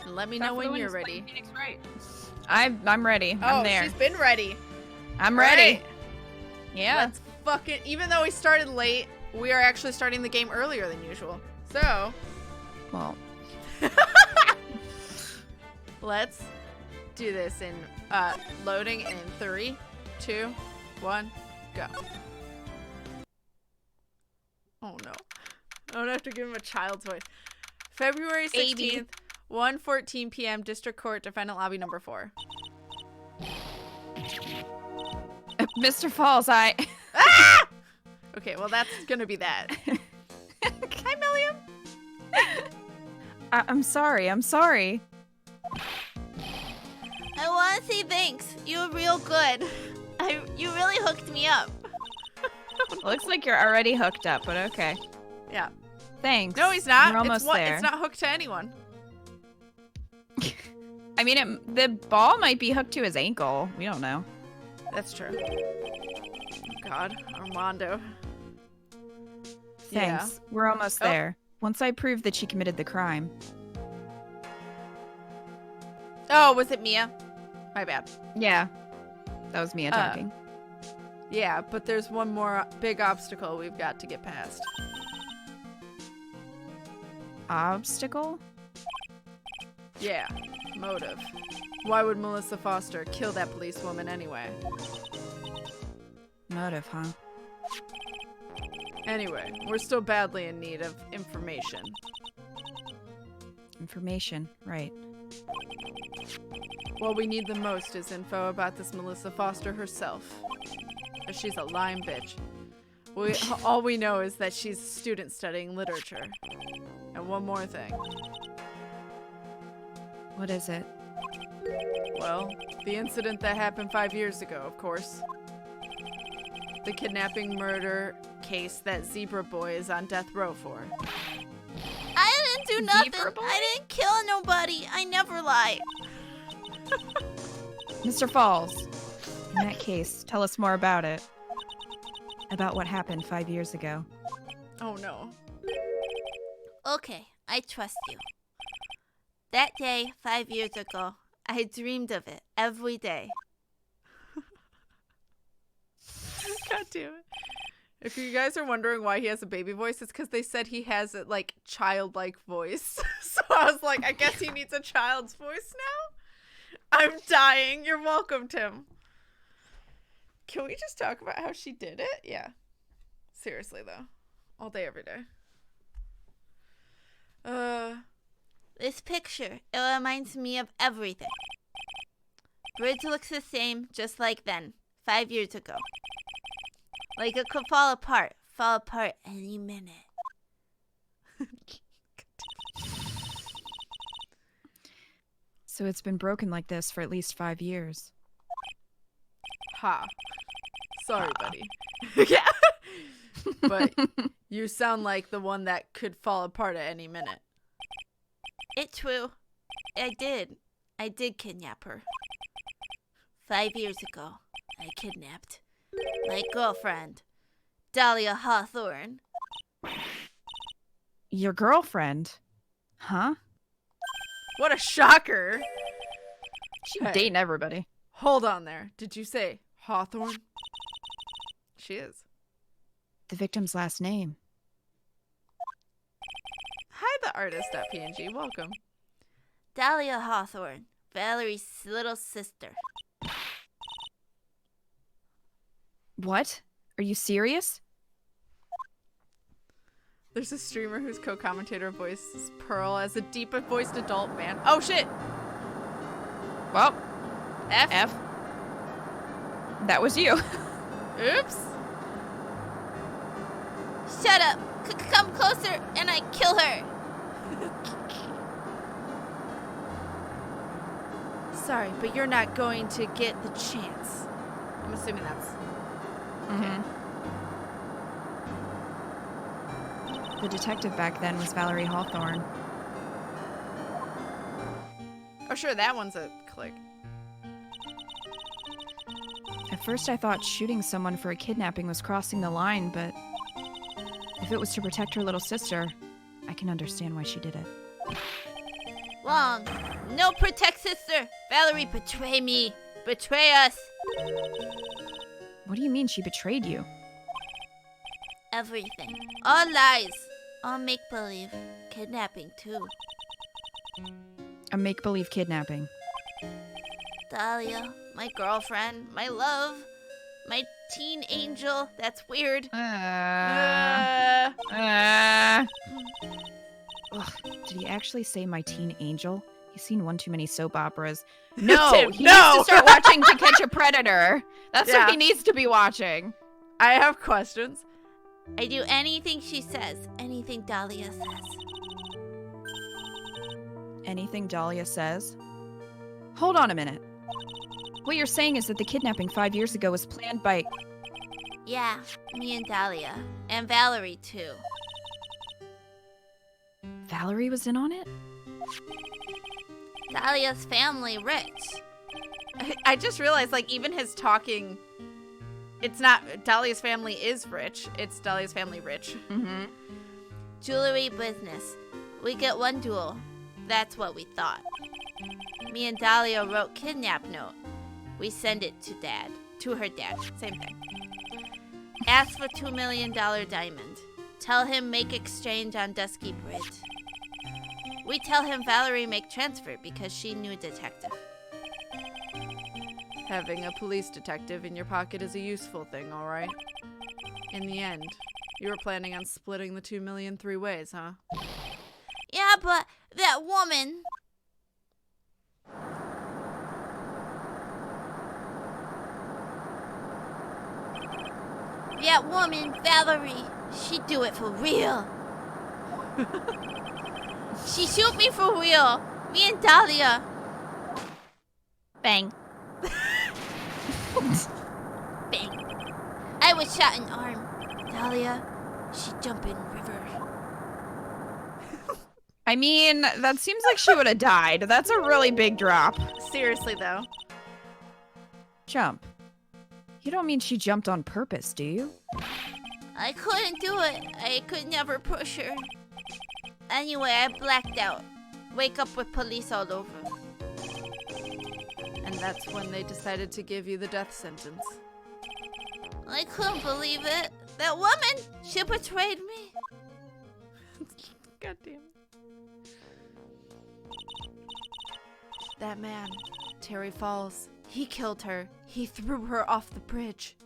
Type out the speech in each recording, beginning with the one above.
Let me know when you're ready. Phoenix Wright. I'm ready. I'm there. She's been ready. I'm ready. Right. Yeah. Let's fucking. Even though we started late, we are actually starting the game earlier than usual. So. Well. Let's do this in loading in 3, 2, 1, go. Oh no. I don't have to give him a child's voice. February 16th, 1:14 p.m. District Court, Defendant Lobby number 4. Mr. Falls, Ah! Okay, well that's gonna be that. Hi, Milliam. I'm sorry. I'm sorry. I want to say thanks. You were real good. You really hooked me up. Looks like you're already hooked up, but okay. Yeah. Thanks. No, he's not. We're almost there. It's not hooked to anyone. I mean, the ball might be hooked to his ankle. We don't know. That's true. Oh, God, Armando. Thanks. Yeah. We're almost there. Once I prove that she committed the crime. Oh, was it Mia? My bad. Yeah. That was Mia talking. Yeah, but there's one more big obstacle we've got to get past. Obstacle? Yeah, motive. Why would Melissa Foster kill that policewoman anyway? Motive, huh? Anyway, we're still badly in need of information. Information, right. What we need the most is info about this Melissa Foster herself. She's a lying bitch. All we know is that she's a student studying literature. And one more thing. What is it? Well, the incident that happened 5 years ago, of course. The kidnapping murder case that Zebra Boy is on death row for. I didn't do nothing. Zebra Boy? I didn't kill nobody. I never lie. Mr. Falls, in that case, tell us more about it. About what happened 5 years ago. Oh no. Okay, I trust you. That day, 5 years ago, I dreamed of it every day. God damn it. If you guys are wondering why he has a baby voice, it's because they said he has a, like, childlike voice. So I was like, I guess he needs a child's voice now? I'm dying. You're welcome, Tim. Can we just talk about how she did it? Yeah. Seriously, though. All day, every day. This picture, it reminds me of everything. Bridge looks the same, just like then, 5 years ago. Like it could fall apart any minute. So it's been broken like this for at least 5 years. Ha. Sorry, buddy. Yeah. But you sound like the one that could fall apart at any minute. It's true. I did kidnap her. 5 years ago, I kidnapped my girlfriend, Dahlia Hawthorne. Your girlfriend? Huh? What a shocker. She's dating everybody. Hold on there. Did you say Hawthorne? She is. The victim's last name. Hi, the artist.png. Welcome. Dahlia Hawthorne, Valerie's little sister. What? Are you serious? There's a streamer whose co-commentator voices Pearl as a deep-voiced adult man. Oh, shit! Well, F. That was you. Oops. Shut up! Come closer and I kill her! Sorry, but you're not going to get the chance. I'm assuming that's... Mm-hmm. The detective back then was Valerie Hawthorne. Oh, sure, that one's a click. At first I thought shooting someone for a kidnapping was crossing the line, but if it was to protect her little sister, I can understand why she did it. Wrong. No protect, sister. Valerie, betray me. Betray us. What do you mean she betrayed you? Everything. All lies. All make-believe. Kidnapping, too. A make-believe kidnapping. Dahlia, my girlfriend, my love, my teen angel. That's weird. Ugh, did he actually say my teen angel? He's seen one too many soap operas. No, Tim, he no. needs to start watching To Catch a Predator. That's Yeah. what he needs to be watching. I have questions. I do anything she says, anything Dahlia says. Anything Dahlia says? Hold on a minute. What you're saying is that the kidnapping 5 years ago was planned by... Yeah, me and Dahlia. And Valerie, too. Valerie was in on it? Dahlia's family rich. I just realized, like, even his talking, it's not Dahlia's family is rich. It's Dahlia's family rich. Mm-hmm. Jewelry business. We get one duel. That's what we thought. Me and Dahlia wrote kidnap note. We send it to Dad. To her dad. Same thing. Ask for $2 million diamond. Tell him make exchange on Dusky Bridge. We tell him Valerie make transfer because she knew detective. Having a police detective in your pocket is a useful thing, all right? In the end, you were planning on splitting the 2 million 3 ways, huh? Yeah, but that woman... That woman, Valerie, she do it for real. She shoot me for real. Me and Dahlia. Bang. Bang. I was shot in arm. Dahlia, she jump in river. I mean, that seems like she would have died. That's a really big drop. Seriously, though. Jump. You don't mean she jumped on purpose, do you? I couldn't do it. I could never push her. Anyway, I blacked out. Wake up with police all over. And that's when they decided to give you the death sentence. I couldn't believe it. That woman, she betrayed me. God damn it. That man, Terry Falls, he killed her. He threw her off the bridge.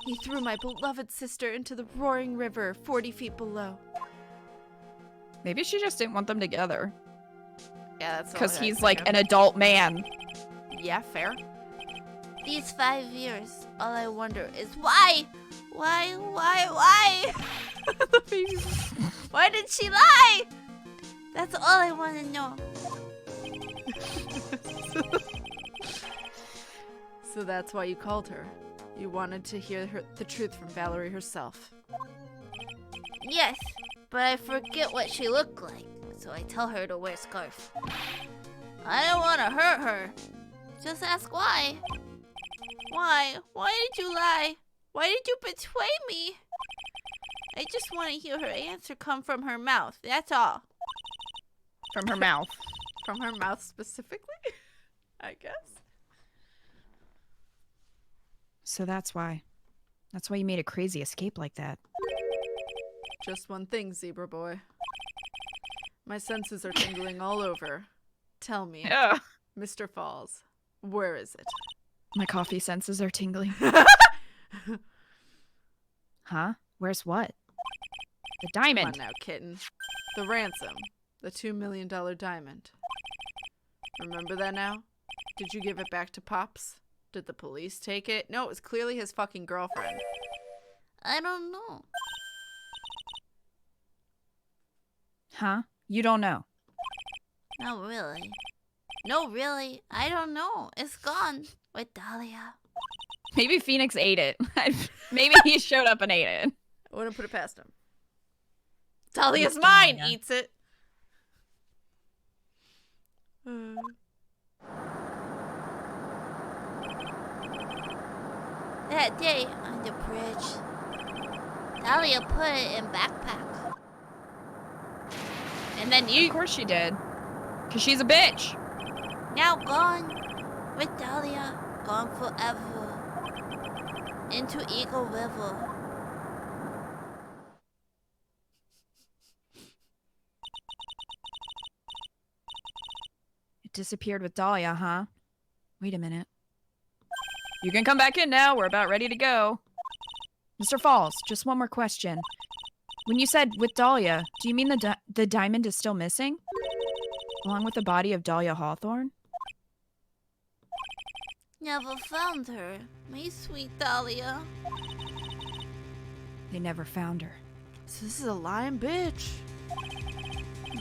He threw my beloved sister into the roaring river 40 feet below. Maybe she just didn't want them together. Yeah, that's Because he's like an adult man. Yeah, fair. These 5 years, all I wonder is why? Why? Why did she lie? That's all I want to know. So that's why you called her. You wanted to hear the truth from Valerie herself. Yes, but I forget what she looked like, so I tell her to wear a scarf. I don't want to hurt her. Just ask why. Why? Why did you lie? Why did you betray me? I just want to hear her answer come from her mouth. That's all. From her mouth. From her mouth specifically? I guess. So that's why. That's why you made a crazy escape like that. Just one thing, Zebra Boy. My senses are tingling all over. Tell me, Ugh. Mr. Falls, where is it? My coffee senses are tingling. Huh? Where's what? The Come diamond. on now, kitten. The ransom. The $2 million diamond. Remember that now? Did you give it back to Pops? Did the police take it? No, it was clearly his fucking girlfriend. I don't know. Huh? You don't know. Not really. No, really. I don't know. It's gone with Dahlia. Maybe Phoenix ate it. Maybe he showed up and ate it. I wouldn't put it past him. Dahlia's mine! Dahlia. Eats it. That day on the bridge, Dahlia put it in backpack. And then you... Of course she did. Because she's a bitch. Now gone with Dahlia, gone forever. Into Eagle River. It disappeared with Dahlia, huh? Wait a minute. You can come back in now. We're about ready to go. Mr. Falls, just one more question. When you said with Dahlia, do you mean the diamond is still missing? Along with the body of Dahlia Hawthorne? Never found her. My sweet Dahlia. They never found her. So this is a lying bitch.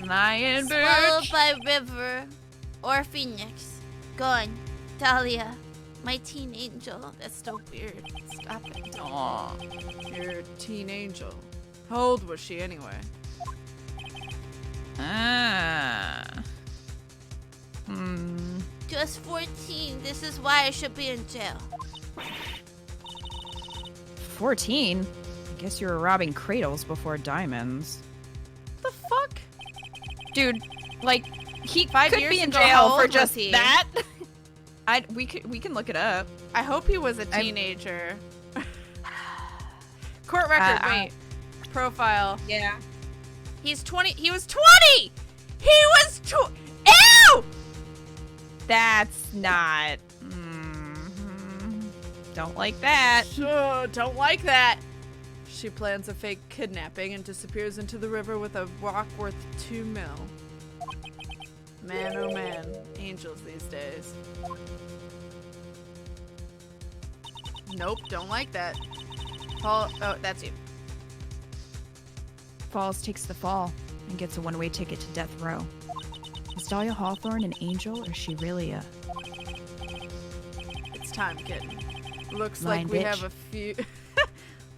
Lion Swallowed bitch! by river or Phoenix. Gone. Dahlia. My teen angel. That's so weird. Stop it. Aw. You're a teen angel. How old was she anyway? Ah. Just 14. This is why I should be in jail. 14? I guess you were robbing cradles before diamonds. The fuck? Dude, like, he 5 could years be in ago, how jail old for was just he? that. We can look it up. I hope he was a teenager. Court record, wait. Profile. Yeah. He's 20. He was 20! He was Ew! That's not. Don't like that. Don't like that. She plans a fake kidnapping and disappears into the river with a rock worth $2 million. Man, oh man. Angels these days. Nope, don't like that. Paul, oh, that's you. Falls takes the fall and gets a one-way ticket to death row. Is Dahlia Hawthorne an angel, or is she really a... It's time, kitten. Looks Lying like we bitch. have a few...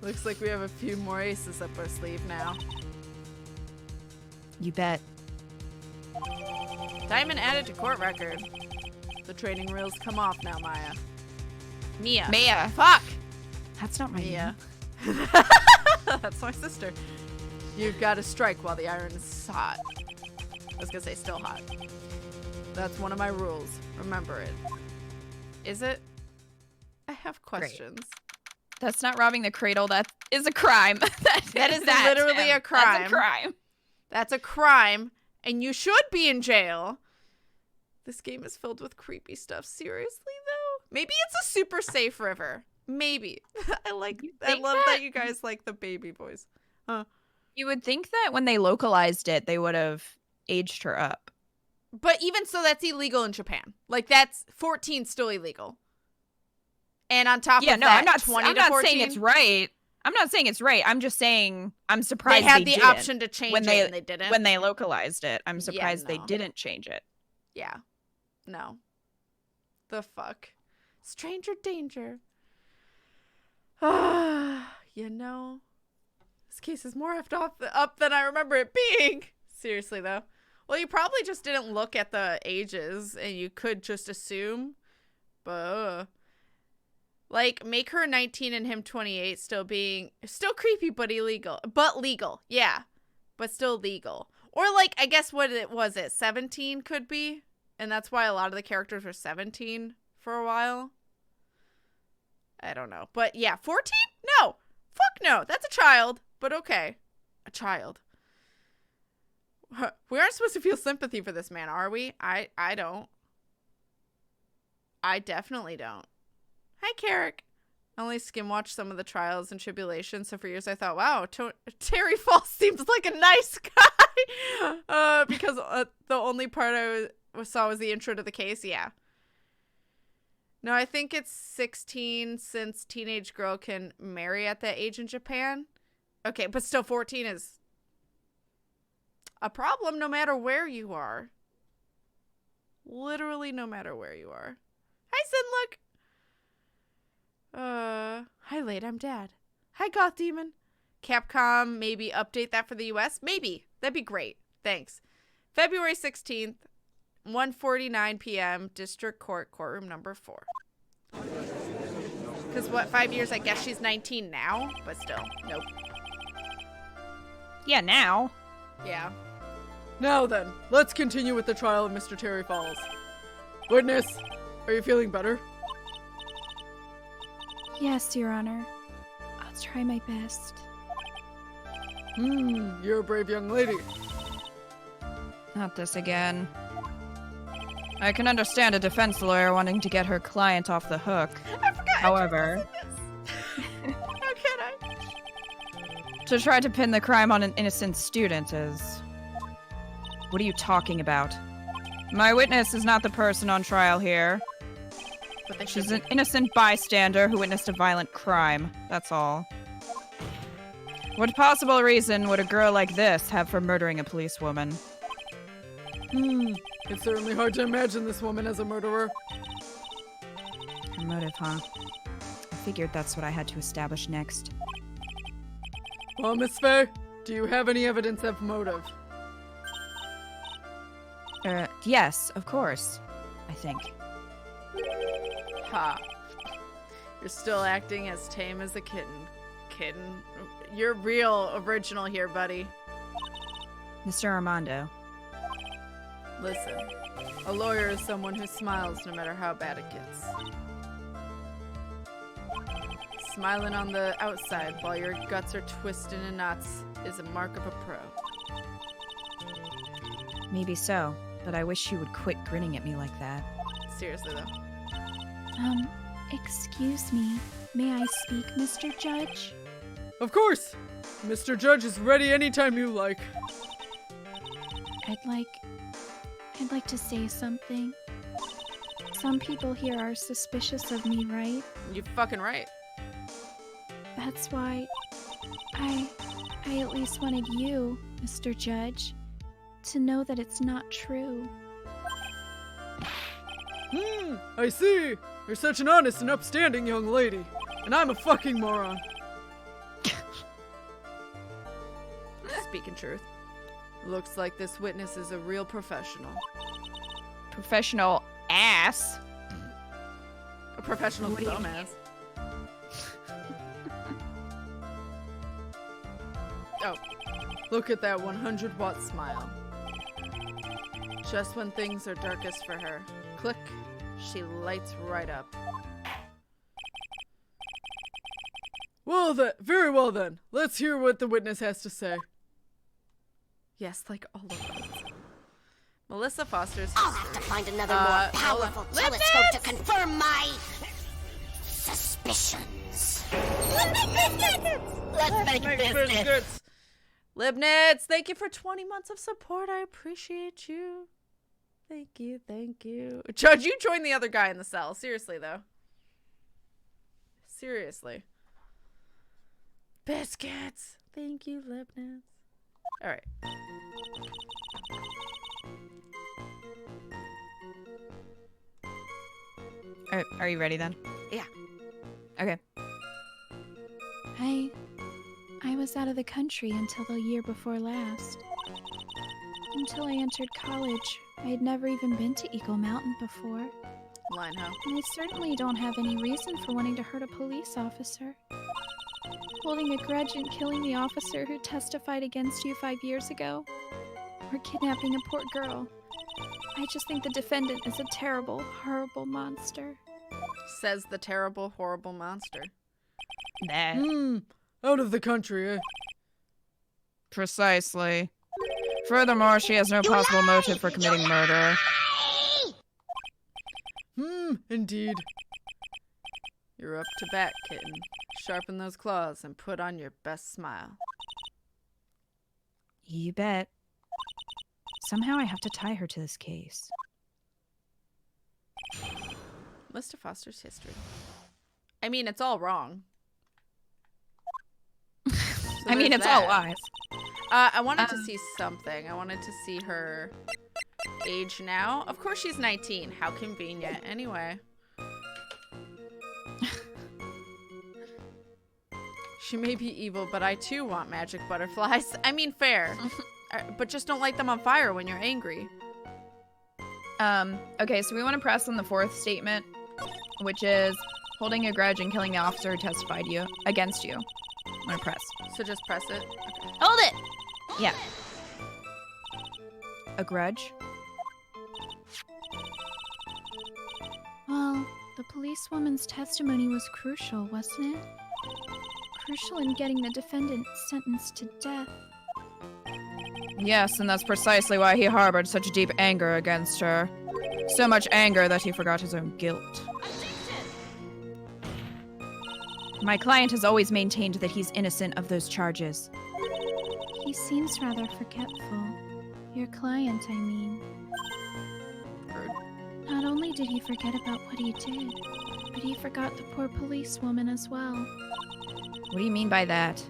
Looks like we have a few more aces up our sleeve now. You bet. Diamond added to court record. The trading reels come off now, Maya. Mia. Maya. Fuck! That's not my Mia. name. That's my sister. You've got to strike while the iron is hot. I was gonna say still hot. That's one of my rules. Remember it. Is it? I have questions. That's not robbing the cradle. That is a crime. That is literally a crime. That's a crime. That's a crime, and you should be in jail. This game is filled with creepy stuff. Seriously, though? Maybe it's a super safe river. Maybe. I love that you guys like the baby boys. Huh. You would think that when they localized it, they would have aged her up. But even so, that's illegal in Japan. Like, that's 14 still illegal. And on top of that, I'm not 20 I'm to not 14, saying it's right. I'm not saying it's right. I'm just saying I'm surprised they had the didn't option to change when it they, and they didn't. When they localized it, I'm surprised they no. didn't change it. Yeah. No. The fuck? Stranger danger. You know, this case is more effed up than I remember it being. Seriously, though. Well, you probably just didn't look at the ages, and you could just assume. But, like, make her 19 and him 28, still creepy, but illegal. But legal, yeah. But still legal. Or, like, I guess what it was, 17 could be? And that's why a lot of the characters were 17 for a while. I don't know. But yeah, 14? No. Fuck no. That's a child. But okay. A child. We aren't supposed to feel sympathy for this man, are we? I don't. I definitely don't. Hi, Carrick. I only skim-watched some of the Trials and Tribulations, so for years I thought, wow, Terry Falls seems like a nice guy. Because the only part I saw was the intro to the case. Yeah. No, I think it's 16 since teenage girl can marry at that age in Japan. Okay, but still 14 is a problem no matter where you are. Literally no matter where you are. Hi, Sinlook. Hi, Late, I'm Dad. Hi, Goth Demon. Capcom, maybe update that for the US? Maybe. That'd be great. Thanks. February 16th. 1:49 p.m. District Court, courtroom number 4. Because what, 5 years? I guess she's 19 now, but still, nope. Yeah, now. Yeah. Now then, let's continue with the trial of Mr. Terry Falls. Witness, are you feeling better? Yes, Your Honor. I'll try my best. You're a brave young lady. Not this again. I can understand a defense lawyer wanting to get her client off the hook. I forgot. However, How can I? to try to pin the crime on an innocent student is... What are you talking about? My witness is not the person on trial here. But She's an innocent bystander who witnessed a violent crime. That's all. What possible reason would a girl like this have for murdering a policewoman? It's certainly hard to imagine this woman as a murderer. Her motive, huh? I figured that's what I had to establish next. Well, Miss Faye, do you have any evidence of motive? Yes, of course. I think. Ha. You're still acting as tame as a kitten. Kitten. You're real original here, buddy. Mr. Armando. Listen, a lawyer is someone who smiles no matter how bad it gets. Smiling on the outside while your guts are twisted in knots is a mark of a pro. Maybe so, but I wish you would quit grinning at me like that. Seriously, though. Excuse me. May I speak, Mr. Judge? Of course! Mr. Judge is ready anytime you like. I'd like to say something. Some people here are suspicious of me, right? You fucking right. That's why I at least wanted you, Mr. Judge, to know that it's not true. I see. You're such an honest and upstanding young lady. And I'm a fucking moron. Speaking truth. Looks like this witness is a real professional. Professional ass? A professional What do you dumbass. Oh, look at that 100-watt smile. Just when things are darkest for her. Click, she lights right up. Well then, very well then. Let's hear what the witness has to say. Yes, like all of us. Melissa Foster's history. I'll have to find another more powerful telescope to confirm my suspicions. Let's make business. Libnitz, thank you for 20 months of support. I appreciate you. Thank you, thank you. Judge, you joined the other guy in the cell. Seriously, though. Seriously. Biscuits. Thank you, Libnitz. All right. Are you ready then? Yeah. Okay. I was out of the country until the year before last. Until I entered college, I had never even been to Eagle Mountain before. Line, huh? And I certainly don't have any reason for wanting to hurt a police officer. Holding a grudge and killing the officer who testified against you 5 years ago. Or kidnapping a poor girl. I just think the defendant is a terrible, horrible monster. Says the terrible, horrible monster. Nah. Out of the country, eh? Precisely. Furthermore, she has no possible motive for committing murder. Indeed. You're up to bat, kitten. Sharpen those claws and put on your best smile. You bet. Somehow I have to tie her to this case. Mr. Foster's history. I mean, it's all wrong. So I mean, there's it's all that. lies. I wanted to see something. I wanted to see her age now. Of course she's 19. How convenient. Anyway. She may be evil, but I too want magic butterflies. I mean, fair. But just don't light them on fire when you're angry. Okay, so we want to press on the fourth statement, which is holding a grudge and killing the officer who testified against you. I'm gonna press. So just press it. Okay. Hold it. Yeah. a grudge? Well, the policewoman's testimony was crucial, wasn't it? Crucial in getting the defendant sentenced to death. Yes, and that's precisely why he harbored such deep anger against her. So much anger that he forgot his own guilt. My client has always maintained that he's innocent of those charges. He seems rather forgetful. Your client, I mean. Not only did he forget about what he did, but he forgot the poor policewoman as well. What do you mean by that?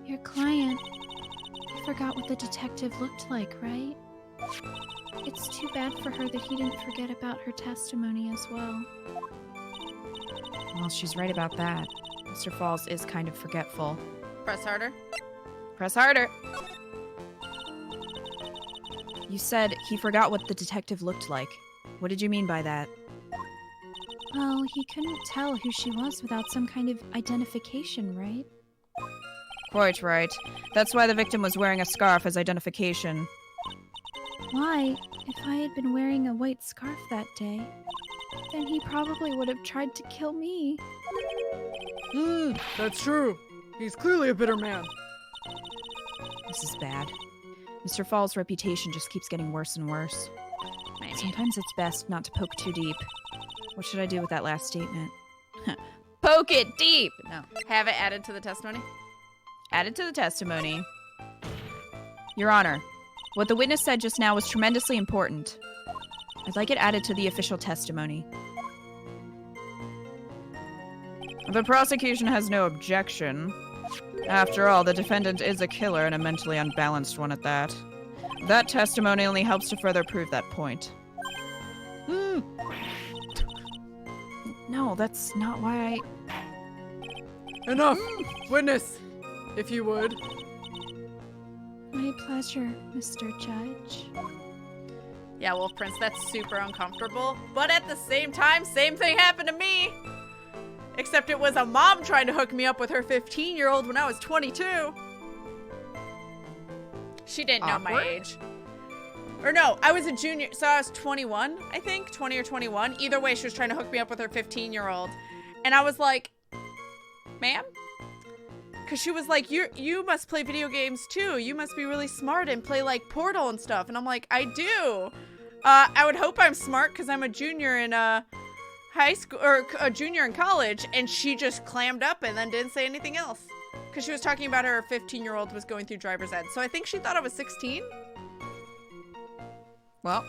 Your client, he forgot what the detective looked like, right? It's too bad for her that he didn't forget about her testimony as well. Well, she's right about that. Mr. Falls is kind of forgetful. Press harder. Press harder. You said he forgot what the detective looked like. What did you mean by that? Well, he couldn't tell who she was without some kind of identification, right? Quite right. That's why the victim was wearing a scarf as identification. Why? If I had been wearing a white scarf that day, then he probably would have tried to kill me. That's true. He's clearly a bitter man. This is bad. Mr. Falls' reputation just keeps getting worse and worse. Maybe. Sometimes it's best not to poke too deep. What should I do with that last statement? Poke it deep! No. Have it added to the testimony. Added to the testimony. Your Honor, what the witness said just now was tremendously important. I'd like it added to the official testimony. The prosecution has no objection. After all, the defendant is a killer and a mentally unbalanced one at that. That testimony only helps to further prove that point. No, that's not why Enough! Witness, if you would. My pleasure, Mr. Judge. Yeah, Wolf Prince, that's super uncomfortable. But at the same time, same thing happened to me. Except it was a mom trying to hook me up with her 15-year-old when I was 22. She didn't know my age. Or no, I was a junior, so I was 21, I think. 20 or 21. Either way, she was trying to hook me up with her 15-year-old. And I was like, ma'am? Because she was like, you must play video games too. You must be really smart and play like Portal and stuff. And I'm like, I do. I would hope I'm smart because I'm a junior in high school, or a junior in college. And she just clammed up and then didn't say anything else. Because she was talking about her 15-year-old was going through driver's ed. So I think she thought I was 16. Well,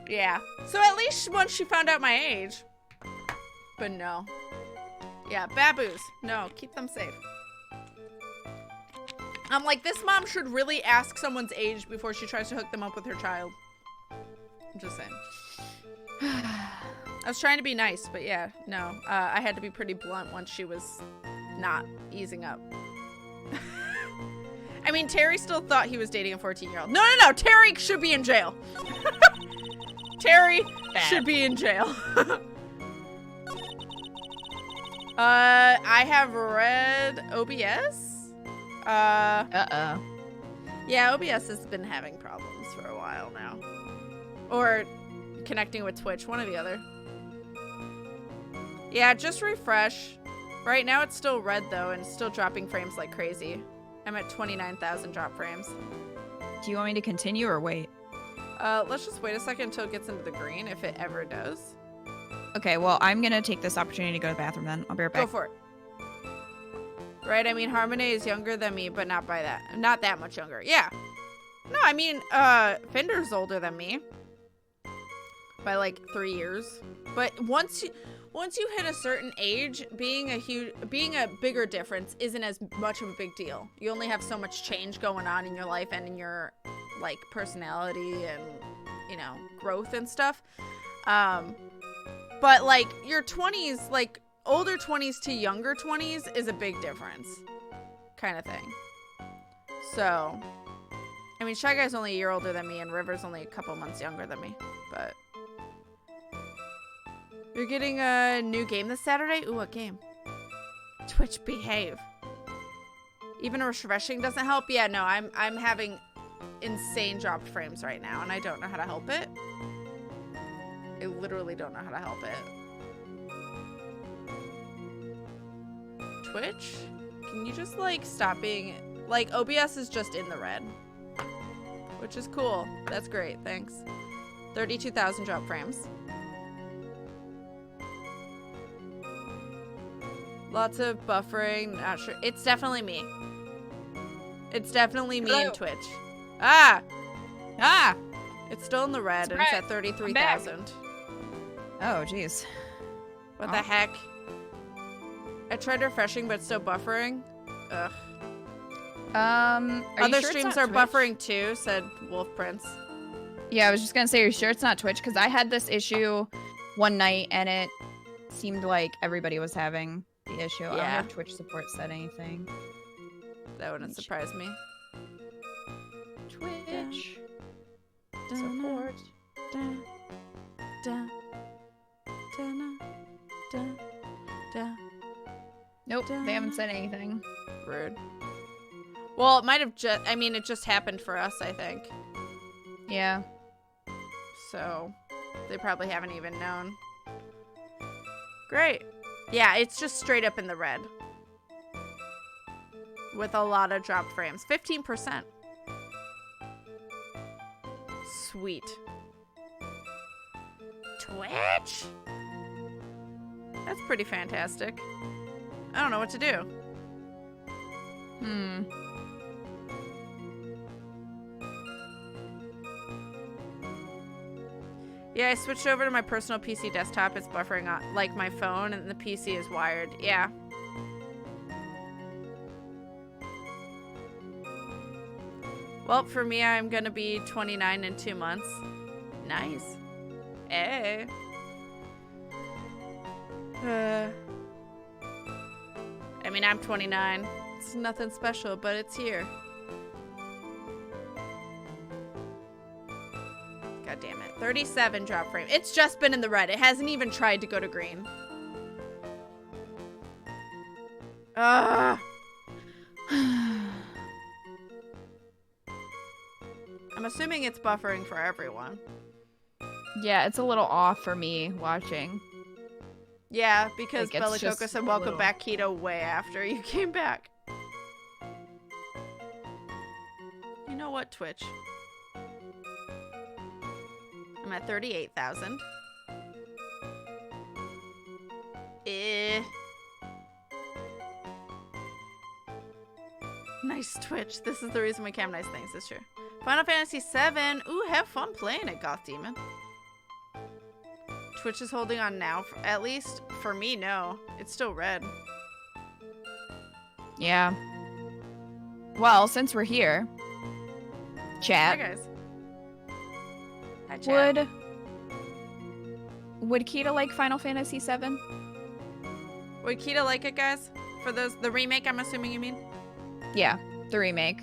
yeah. So at least once she found out my age. But no. Yeah, baboos. No, keep them safe. I'm like, this mom should really ask someone's age before she tries to hook them up with her child. I'm just saying. I was trying to be nice, but yeah, no. I had to be pretty blunt once she was not easing up. I mean, Terry still thought he was dating a 14-year-old. No. Terry should be in jail. Terry should be in jail. I have read OBS. Yeah, OBS has been having problems for a while now. Or connecting with Twitch, one or the other. Yeah, just refresh. Right now it's still red though, and it's still dropping frames like crazy. I'm at 29,000 drop frames. do you want me to continue or wait? Let's just wait a second until it gets into the green, if it ever does. Okay, well, I'm gonna take this opportunity to go to the bathroom then. I'll be right back. Go for it. Right, I mean, Harmony is younger than me, but not by that. Not that much younger. Yeah. No, I mean, Fender's older than me. By like 3 years. But once you hit a certain age, being a bigger difference isn't as much of a big deal. You only have so much change going on in your life and in your like personality and, you know, growth and stuff. But like your 20s, like older 20s to younger 20s is a big difference kind of thing. So, I mean, Shy Guy's only a year older than me and River's only a couple months younger than me, but you're getting a new game this Saturday? Ooh, what game? Twitch behave. Even refreshing doesn't help? Yeah, no, I'm having insane dropped frames right now, and I don't know how to help it. I literally don't know how to help it. Twitch? Can you just, like, stop being... Like, OBS is just in the red. Which is cool. That's great. Thanks. 32,000 drop frames. Lots of buffering. Not sure. It's definitely me. It's definitely me and Twitch. Ah! Ah! It's still in the red, and it's at 33,000. Oh, jeez. What the heck? I tried refreshing, but it's still buffering. Ugh. Other streams are buffering too, said Wolf Prince. Yeah, I was just gonna say, are you sure it's not Twitch? Because I had this issue one night, and it seemed like everybody was having the issue. I don't know if Twitch support said anything. That wouldn't surprise me. Twitch support. Nope, they haven't said anything. Rude. Well, it might have just, I mean, it just happened for us, I think. Yeah. So, they probably haven't even known. Great. Yeah, it's just straight up in the red. With a lot of dropped frames. 15%. Sweet. Twitch? That's pretty fantastic. I don't know what to do. Yeah, I switched over to my personal PC desktop. It's buffering on, like my phone, and the PC is wired. Yeah. Well, for me, I'm gonna be 29 in 2 months. Nice. Hey. I mean, I'm 29. It's nothing special, but it's here. God damn it. 37 drop frame. It's just been in the red. It hasn't even tried to go to green. Ugh. I'm assuming it's buffering for everyone. Yeah, it's a little off for me watching. Yeah, because Like, Bella it's Coco just said a welcome little- back, Keto, way after you came back. You know what, Twitch? I'm at 38,000. Nice Twitch. This is the reason we cam nice things this year. Final Fantasy VII. Ooh, have fun playing it, Goth Demon. Twitch is holding on now, at least for me. No, it's still red. Yeah. Well, since we're here, Hi chat. guys. Hi, chat. Would Kita like Final Fantasy VII? Would Keto like it, guys? For those, the remake, I'm assuming you mean? Yeah, the remake.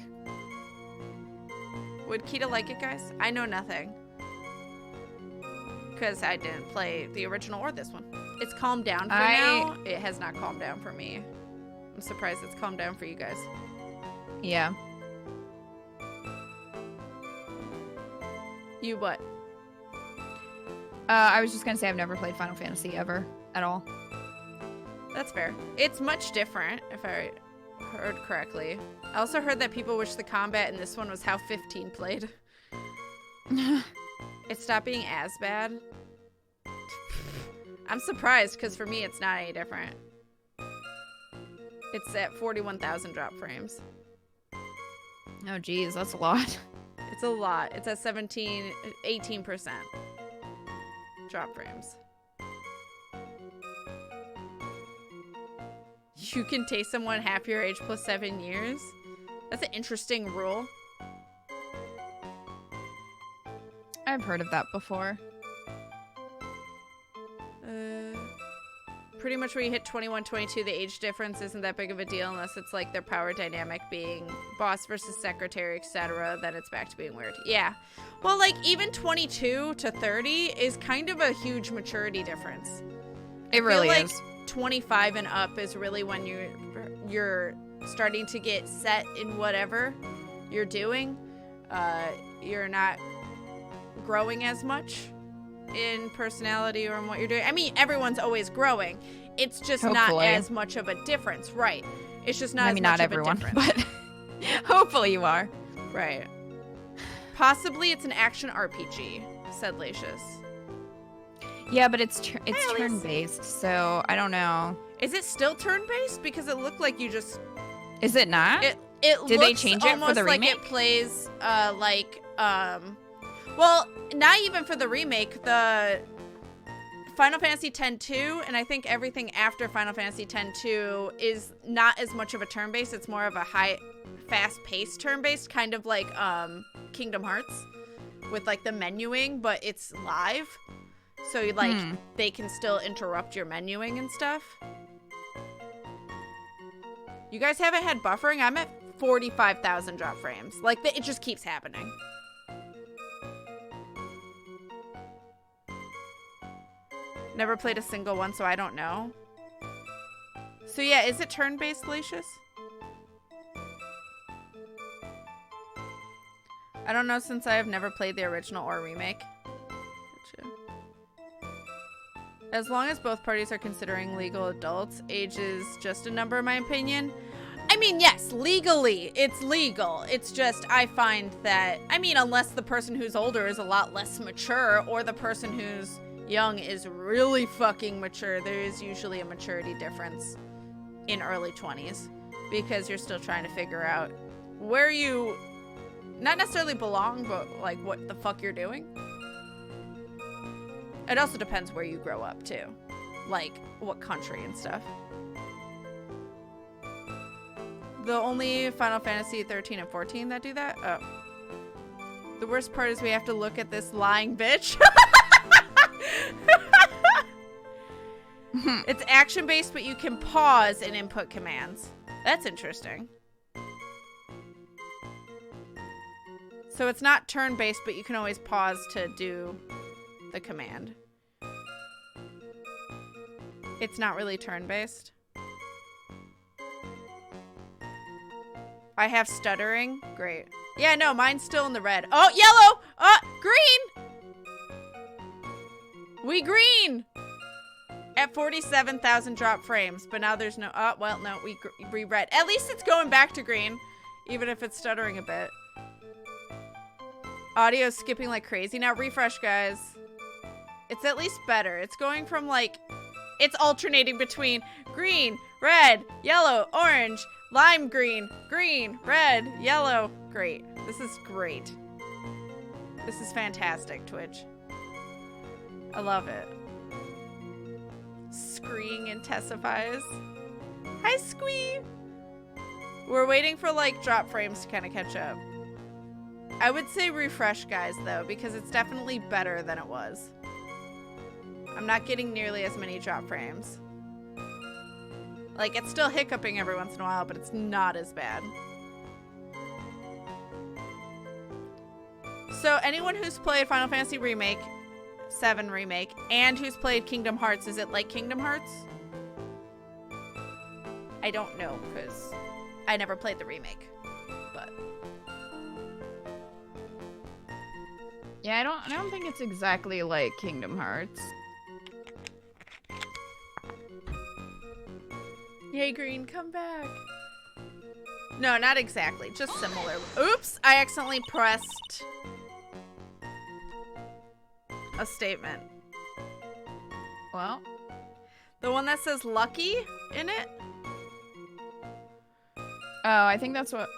Would Keto like it, guys? I know nothing. Because I didn't play the original or this one. It's calmed down for now. It has not calmed down for me. I'm surprised it's calmed down for you guys. Yeah. You what? I was just gonna say I've never played Final Fantasy ever at all. That's fair. It's much different, if I heard correctly. I also heard that people wish the combat in this one was how 15 played. It stopped being as bad. I'm surprised, because for me, it's not any different. It's at 41,000 drop frames. Oh, geez, that's a lot. It's a lot. It's at 18% drop frames. You can taste someone half your age plus 7 years? That's an interesting rule. I've heard of that before. Pretty much when you hit 21, 22, the age difference isn't that big of a deal unless it's like their power dynamic being boss versus secretary, etc. Then it's back to being weird. Yeah. Well, like even 22 to 30 is kind of a huge maturity difference. It really like is. 25 and up is really when you're starting to get set in whatever you're doing. you're not growing as much in personality or in what you're doing. I mean, everyone's always growing. It's just not Hopefully. as much of a difference, right? It's just not Maybe as not much everyone, of a difference. but hopefully you are. Right. Possibly it's an action RPG, said Lacius. Yeah, but it's Elise. turn-based, so I don't know. Is it still turn-based? Because it looked like you just... Is it not? It Did they looks change it for almost the like remake? it plays, well, not even for the remake. The Final Fantasy X-2, and I think everything after Final Fantasy X-2 is not as much of a turn-based. It's more of a fast-paced turn-based, kind of like Kingdom Hearts, with like the menuing, but it's live. So like they can still interrupt your menuing and stuff. You guys haven't had buffering? I'm at 45,000 drop frames. Like it just keeps happening. Never played a single one, so I don't know. So yeah, is it turn-based, Lacius? I don't know since I have never played the original or remake. Gotcha. As long as both parties are considering legal adults, age is just a number in my opinion. I mean, yes, legally, it's legal. It's just, I find that, I mean, unless the person who's older is a lot less mature, or the person who's young is really fucking mature, there is usually a maturity difference in early 20s. Because you're still trying to figure out where you, not necessarily belong, but like what the fuck you're doing. It also depends where you grow up, too. Like, what country and stuff. The only Final Fantasy 13 and 14 that do that? Oh. The worst part is we have to look at this lying bitch. It's action-based, but you can pause and input commands. That's interesting. So it's not turn-based, but you can always pause to do the command. It's not really turn-based. I have stuttering. Great. Yeah, no, mine's still in the red. Oh, yellow! Green! We green! At 47,000 drop frames, but now there's no... Oh, well, no, we red. At least it's going back to green, even if it's stuttering a bit. Audio's skipping like crazy. Now refresh, guys. It's at least better. It's going from like... It's alternating between green, red, yellow, orange, lime green, green, red, yellow. Great. This is great. This is fantastic, Twitch. I love it. Screeing intensifies. Hi, Squee! We're waiting for, like, drop frames to kind of catch up. I would say refresh, guys, though, because it's definitely better than it was. I'm not getting nearly as many drop frames. Like, it's still hiccuping every once in a while, but it's not as bad. So, anyone who's played Final Fantasy Remake, 7 Remake, and who's played Kingdom Hearts, is it like Kingdom Hearts? I don't know, because I never played the remake, but... Yeah, I don't think it's exactly like Kingdom Hearts. Yay, Green, come back. No, not exactly. Just similar. Oops, I accidentally pressed a statement. Well, The one that says lucky in it? oh, I think that's what...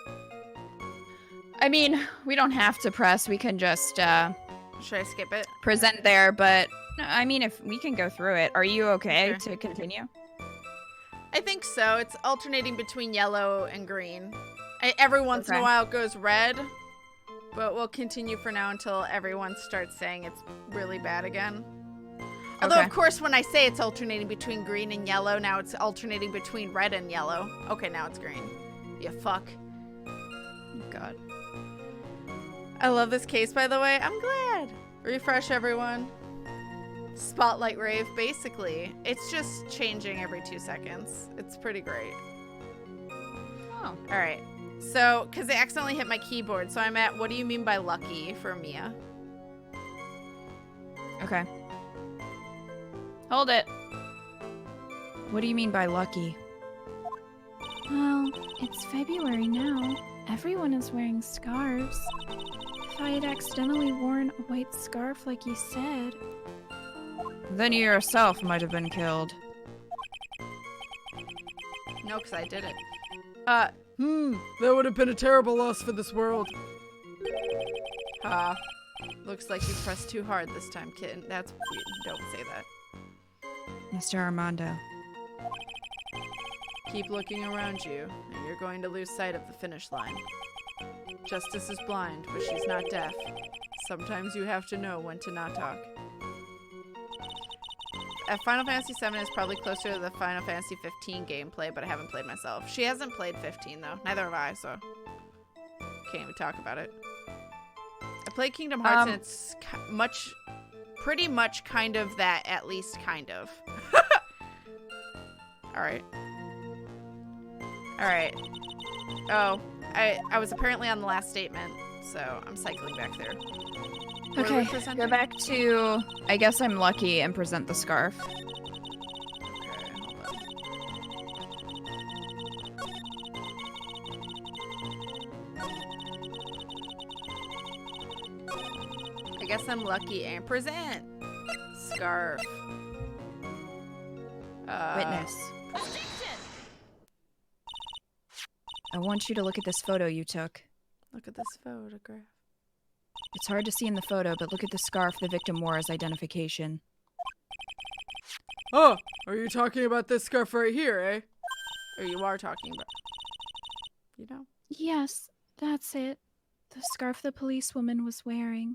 I mean, we don't have to press. We can just Should I skip it? present there, but... No, I mean, if we can go through it. Are you okay Sure. to continue? I think so. It's alternating between yellow and green. Every once in a Okay. while it goes red, but we'll continue for now until everyone starts saying it's really bad again. Although, Okay. of course, when I say it's alternating between green and yellow, now it's alternating between red and yellow. Okay, now it's green. You fuck. God. I love this case, by the way. I'm glad. Refresh, everyone. Spotlight rave, basically. It's just changing every 2 seconds. It's pretty great. Oh. All right. So, because they accidentally hit my keyboard, so I'm at what do you mean by lucky for Mia? Okay. Hold it. What do you mean by lucky? Well, it's February now. Everyone is wearing scarves. If I had accidentally worn a white scarf like you said. Then you yourself might have been killed. No, because I did it. That would have been a terrible loss for this world. Looks like you pressed too hard this time, kitten. That's weird. Don't say that. Mr. Armando. Keep looking around you, and you're going to lose sight of the finish line. Justice is blind, but she's not deaf. Sometimes you have to know when to not talk. Final Fantasy VII is probably closer to the Final Fantasy 15 gameplay, but I haven't played myself. She hasn't played 15, though. Neither have I, so can't even talk about it. I played Kingdom Hearts, and it's pretty much kind of that, at least kind of. Alright. Alright. Oh, I was apparently on the last statement, so I'm cycling back there. What are we Okay, presenting? go back to I guess I'm lucky and present the scarf. Okay, hold on. I guess I'm lucky and present. Scarf. Witness. I want you to look at this photo you took. Look at this photograph. It's hard to see in the photo, but look at the scarf the victim wore as identification. Oh, are you talking about this scarf right here, eh? Or you are talking about. You know? Yes, that's it. The scarf the policewoman was wearing.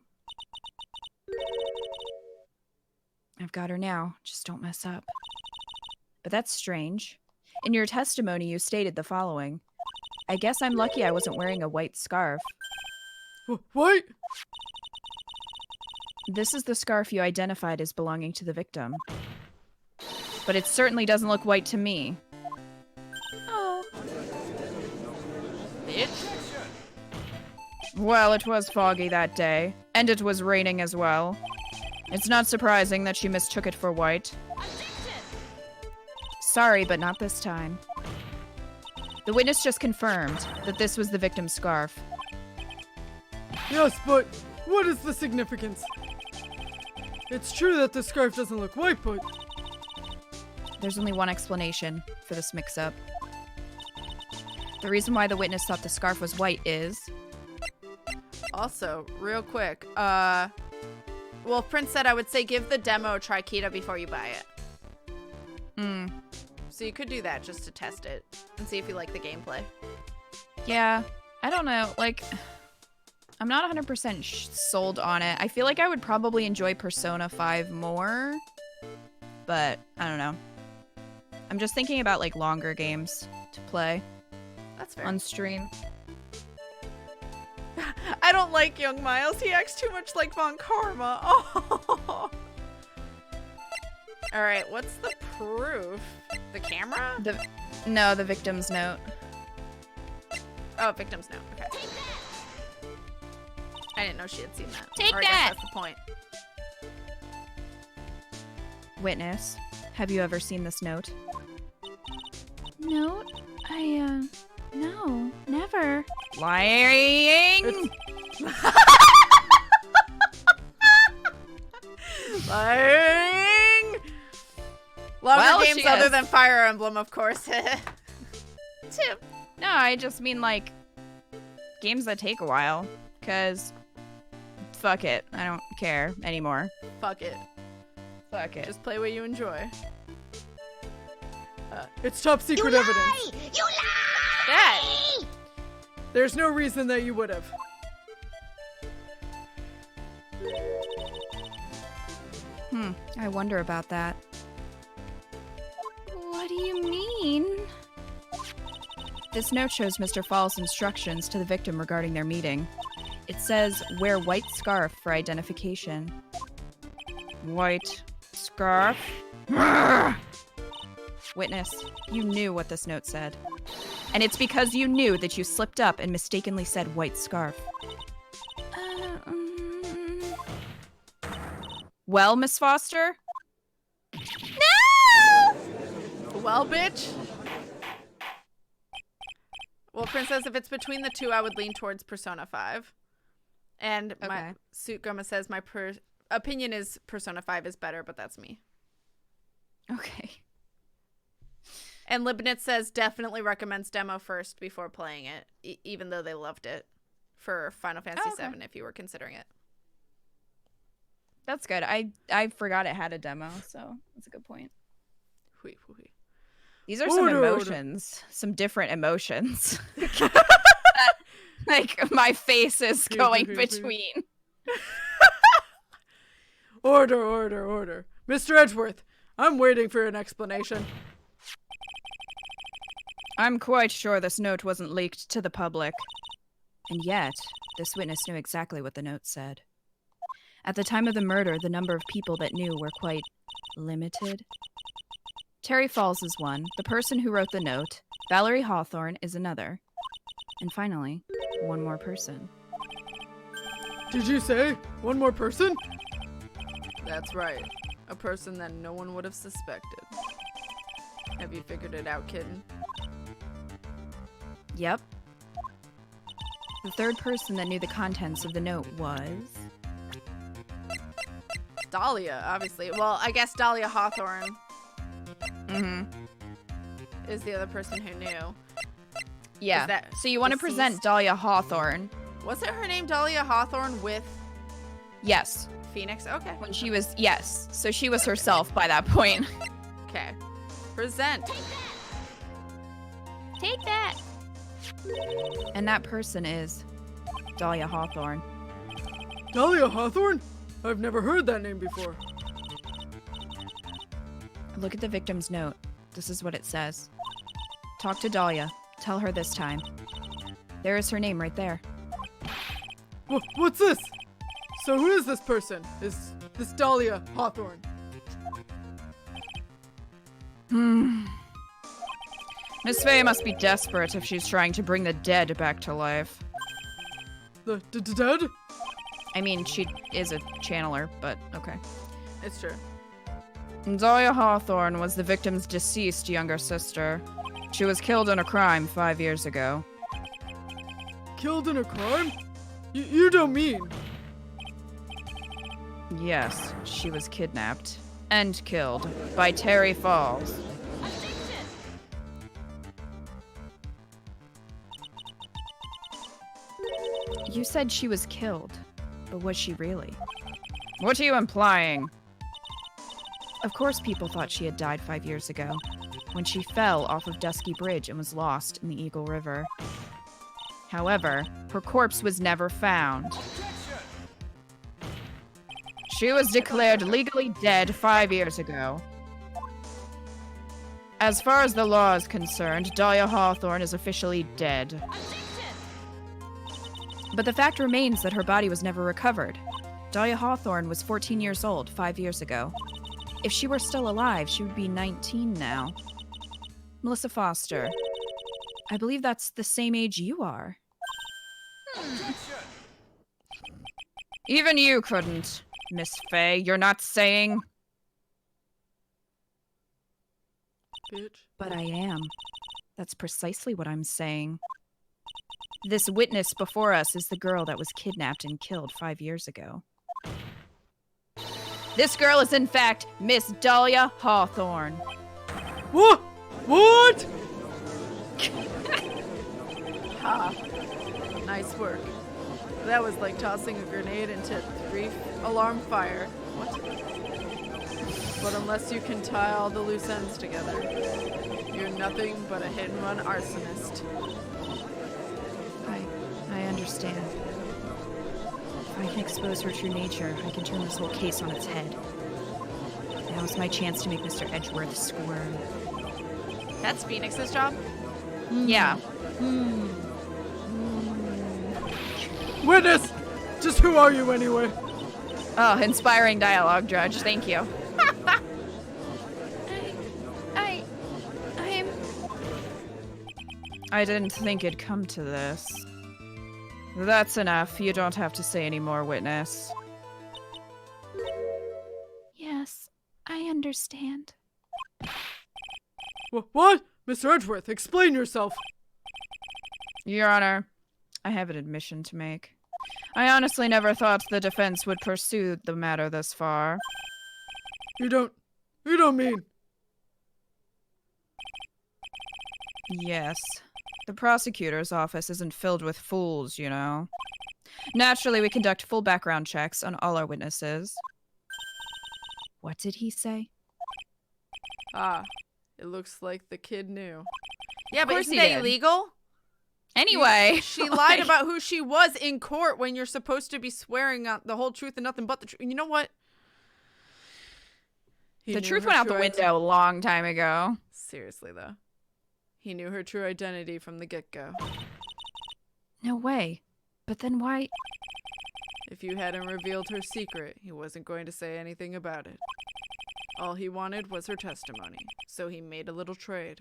I've got her now. Just don't mess up. But that's strange. In your testimony, you stated the following. I guess I'm lucky I wasn't wearing a white scarf. What? This is the scarf you identified as belonging to the victim. But it certainly doesn't look white to me. Oh, Bitch. Well, it was foggy that day, and it was raining as well. It's not surprising that she mistook it for white. Sorry, but not this time. The witness just confirmed that this was the victim's scarf. Yes, but what is the significance? It's true that the scarf doesn't look white, but... There's only one explanation for this mix-up. The reason why the witness thought the scarf was white is... Also, real quick, well, Prince said I would say give the demo a try, Kita, before you buy it. So you could do that just to test it and see if you like the gameplay. Yeah, I don't know, like... I'm not 100% sold on it. I feel like I would probably enjoy Persona 5 more, but I don't know. I'm just thinking about like longer games to play That's fair. on stream. I don't like young Miles. He acts too much like Von Karma. Oh. All right, what's the proof? The camera? No, the victim's note. Oh, victim's note. Okay. I didn't know she had seen that. Take Or I guess that! That's the point. Witness, have you ever seen this note? note? No, never. Lying! Lying. Longer Well, games she other is. than Fire Emblem, of course. Tip. No, I just mean like games that take a while, cause fuck it, I don't care anymore. Fuck it. Fuck it. Just play what you enjoy. It's top secret evidence. You lie! That. There's no reason that you would have. I wonder about that. What do you mean? This note shows Mr. Fall's instructions to the victim regarding their meeting. It says, wear white scarf for identification. White scarf? Witness, you knew what this note said. And it's because you knew that you slipped up and mistakenly said white scarf. Well, Miss Foster? Well, bitch. Well, Princess, if it's between the two, I would lean towards Persona 5. And my Suit Goma says my opinion is Persona 5 is better, but that's me. Okay. And Libnitz says definitely recommends demo first before playing it, even though they loved it for Final Fantasy VII if you were considering it. That's good. I forgot it had a demo, so that's a good point. These are some emotions, some different emotions. Like my face is going between. Order. Mr. Edgeworth, I'm waiting for an explanation. I'm quite sure this note wasn't leaked to the public. And yet, this witness knew exactly what the note said. At the time of the murder, the number of people that knew were quite limited. Terry Falls is one, the person who wrote the note. Valerie Hawthorne is another. And finally, one more person. Did you say one more person? That's right. A person that no one would have suspected. Have you figured it out, kitten? Yep. The third person that knew the contents of the note was... Dahlia, obviously. Well, I guess Dahlia Hawthorne is the other person who knew. Yeah. So you want to present Dahlia Hawthorne. Wasn't her name Dahlia Hawthorne with... Yes. Phoenix? Okay. When she was... Yes. So she was herself by that point. Okay. Present. Take that. And that person is Dahlia Hawthorne. Dahlia Hawthorne? I've never heard that name before. Look at the victim's note. This is what it says. Talk to Dahlia. Tell her this time. There is her name right there. What's this? So who is this person? Is this Dahlia Hawthorne? Miss Faye must be desperate if she's trying to bring the dead back to life. The dead? I mean, she is a channeler, but okay. It's true. Dahlia Hawthorne was the victim's deceased younger sister. She was killed in a crime 5 years ago. Killed in a crime? You don't mean... Yes, she was kidnapped and killed by Terry Falls. You said she was killed, but was she really? What are you implying? Of course people thought she had died 5 years ago, when she fell off of Dusky Bridge and was lost in the Eagle River. However, her corpse was never found. She was declared legally dead 5 years ago. As far as the law is concerned, Dahlia Hawthorne is officially dead. But the fact remains that her body was never recovered. Dahlia Hawthorne was 14 years old 5 years ago. If she were still alive, she would be 19 now. Melissa Foster, I believe that's the same age you are. Even you couldn't, Miss Faye. You're not saying... Bitch. But I am. That's precisely what I'm saying. This witness before us is the girl that was kidnapped and killed 5 years ago. This girl is, in fact, Miss Dahlia Hawthorne. What? What? Ha. Nice work. That was like tossing a grenade into 3-alarm fire. What? But unless you can tie all the loose ends together, you're nothing but a hit-and-run arsonist. I understand. If I can expose her true nature, I can turn this whole case on its head. Now's my chance to make Mr. Edgeworth squirm. That's Phoenix's job? Yeah. Witness! Just who are you anyway? Oh, inspiring dialogue, Drudge. Thank you. I'm... I didn't think it'd come to this. That's enough. You don't have to say any more, witness. Yes, I understand. What? Mr. Edgeworth, explain yourself. Your Honor, I have an admission to make. I honestly never thought the defense would pursue the matter this far. You don't mean... Yes. The prosecutor's office isn't filled with fools, you know. Naturally, we conduct full background checks on all our witnesses. What did he say? Ah, it looks like the kid knew. Yeah, but course isn't he that did. illegal? Anyway, She lied about who she was in court when you're supposed to be swearing out the whole truth and nothing but the truth. You know what? He the knew truth her went out the true window a long time ago. Seriously, though. He knew her true identity from the get-go. No way. But then why? If you hadn't revealed her secret, he wasn't going to say anything about it. All he wanted was her testimony, so he made a little trade.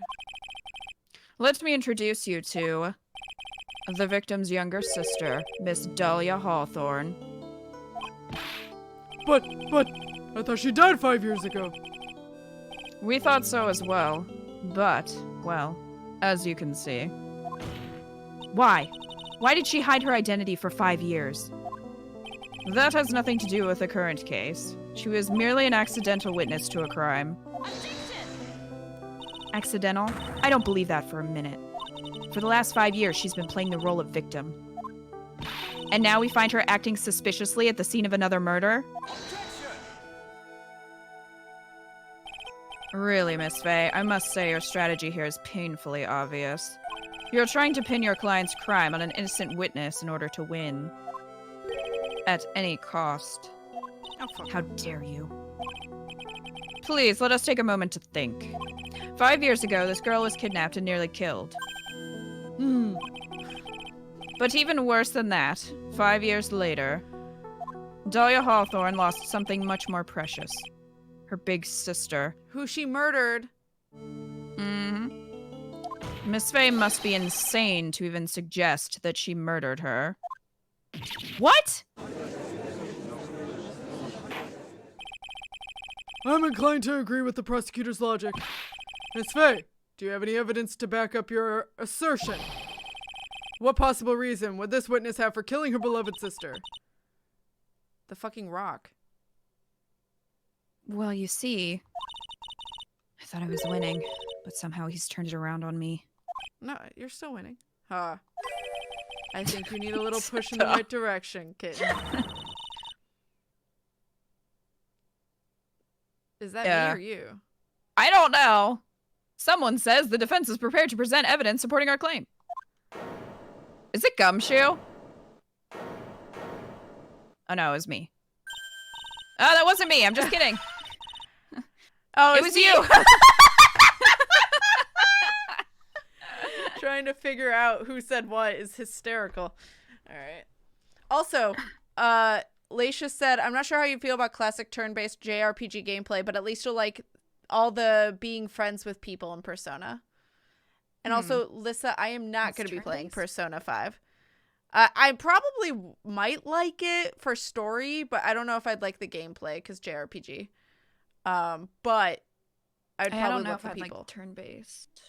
Let me introduce you to the victim's younger sister, Miss Dahlia Hawthorne. But, I thought she died 5 years ago. We thought so as well, but, well, as you can see. Why? Why did she hide her identity for 5 years? That has nothing to do with the current case. She was merely an accidental witness to a crime. Accidental? I don't believe that for a minute. For the last 5 years, she's been playing the role of victim. And now we find her acting suspiciously at the scene of another murder? Really, Miss Faye, I must say your strategy here is painfully obvious. You're trying to pin your client's crime on an innocent witness in order to win. At any cost. How dare you? Please, let us take a moment to think. 5 years ago, this girl was kidnapped and nearly killed. But even worse than that, 5 years later, Dahlia Hawthorne lost something much more precious. Her big sister. Who she murdered. Miss Faye must be insane to even suggest that she murdered her. What? I'm inclined to agree with the prosecutor's logic. Miss Faye, do you have any evidence to back up your assertion? What possible reason would this witness have for killing her beloved sister? The fucking rock. Well, you see, I thought I was winning, but somehow he's turned it around on me. No, you're still winning. I think you need a little push in the right direction, kitten. Is that me or you? I don't know. Someone says the defense is prepared to present evidence supporting our claim. Is it Gumshoe? Oh no, it was me. Oh, that wasn't me. I'm just kidding. Oh, it was you. Trying to figure out who said what is hysterical. All right. Also, Laisha said, I'm not sure how you feel about classic turn-based JRPG gameplay, but at least you'll like all the being friends with people in Persona. And also, Lissa, I am not going to be playing Persona 5. I probably might like it for story, but I don't know if I'd like the gameplay because JRPG. But I'd probably I don't know love if the I'd people. like turn-based.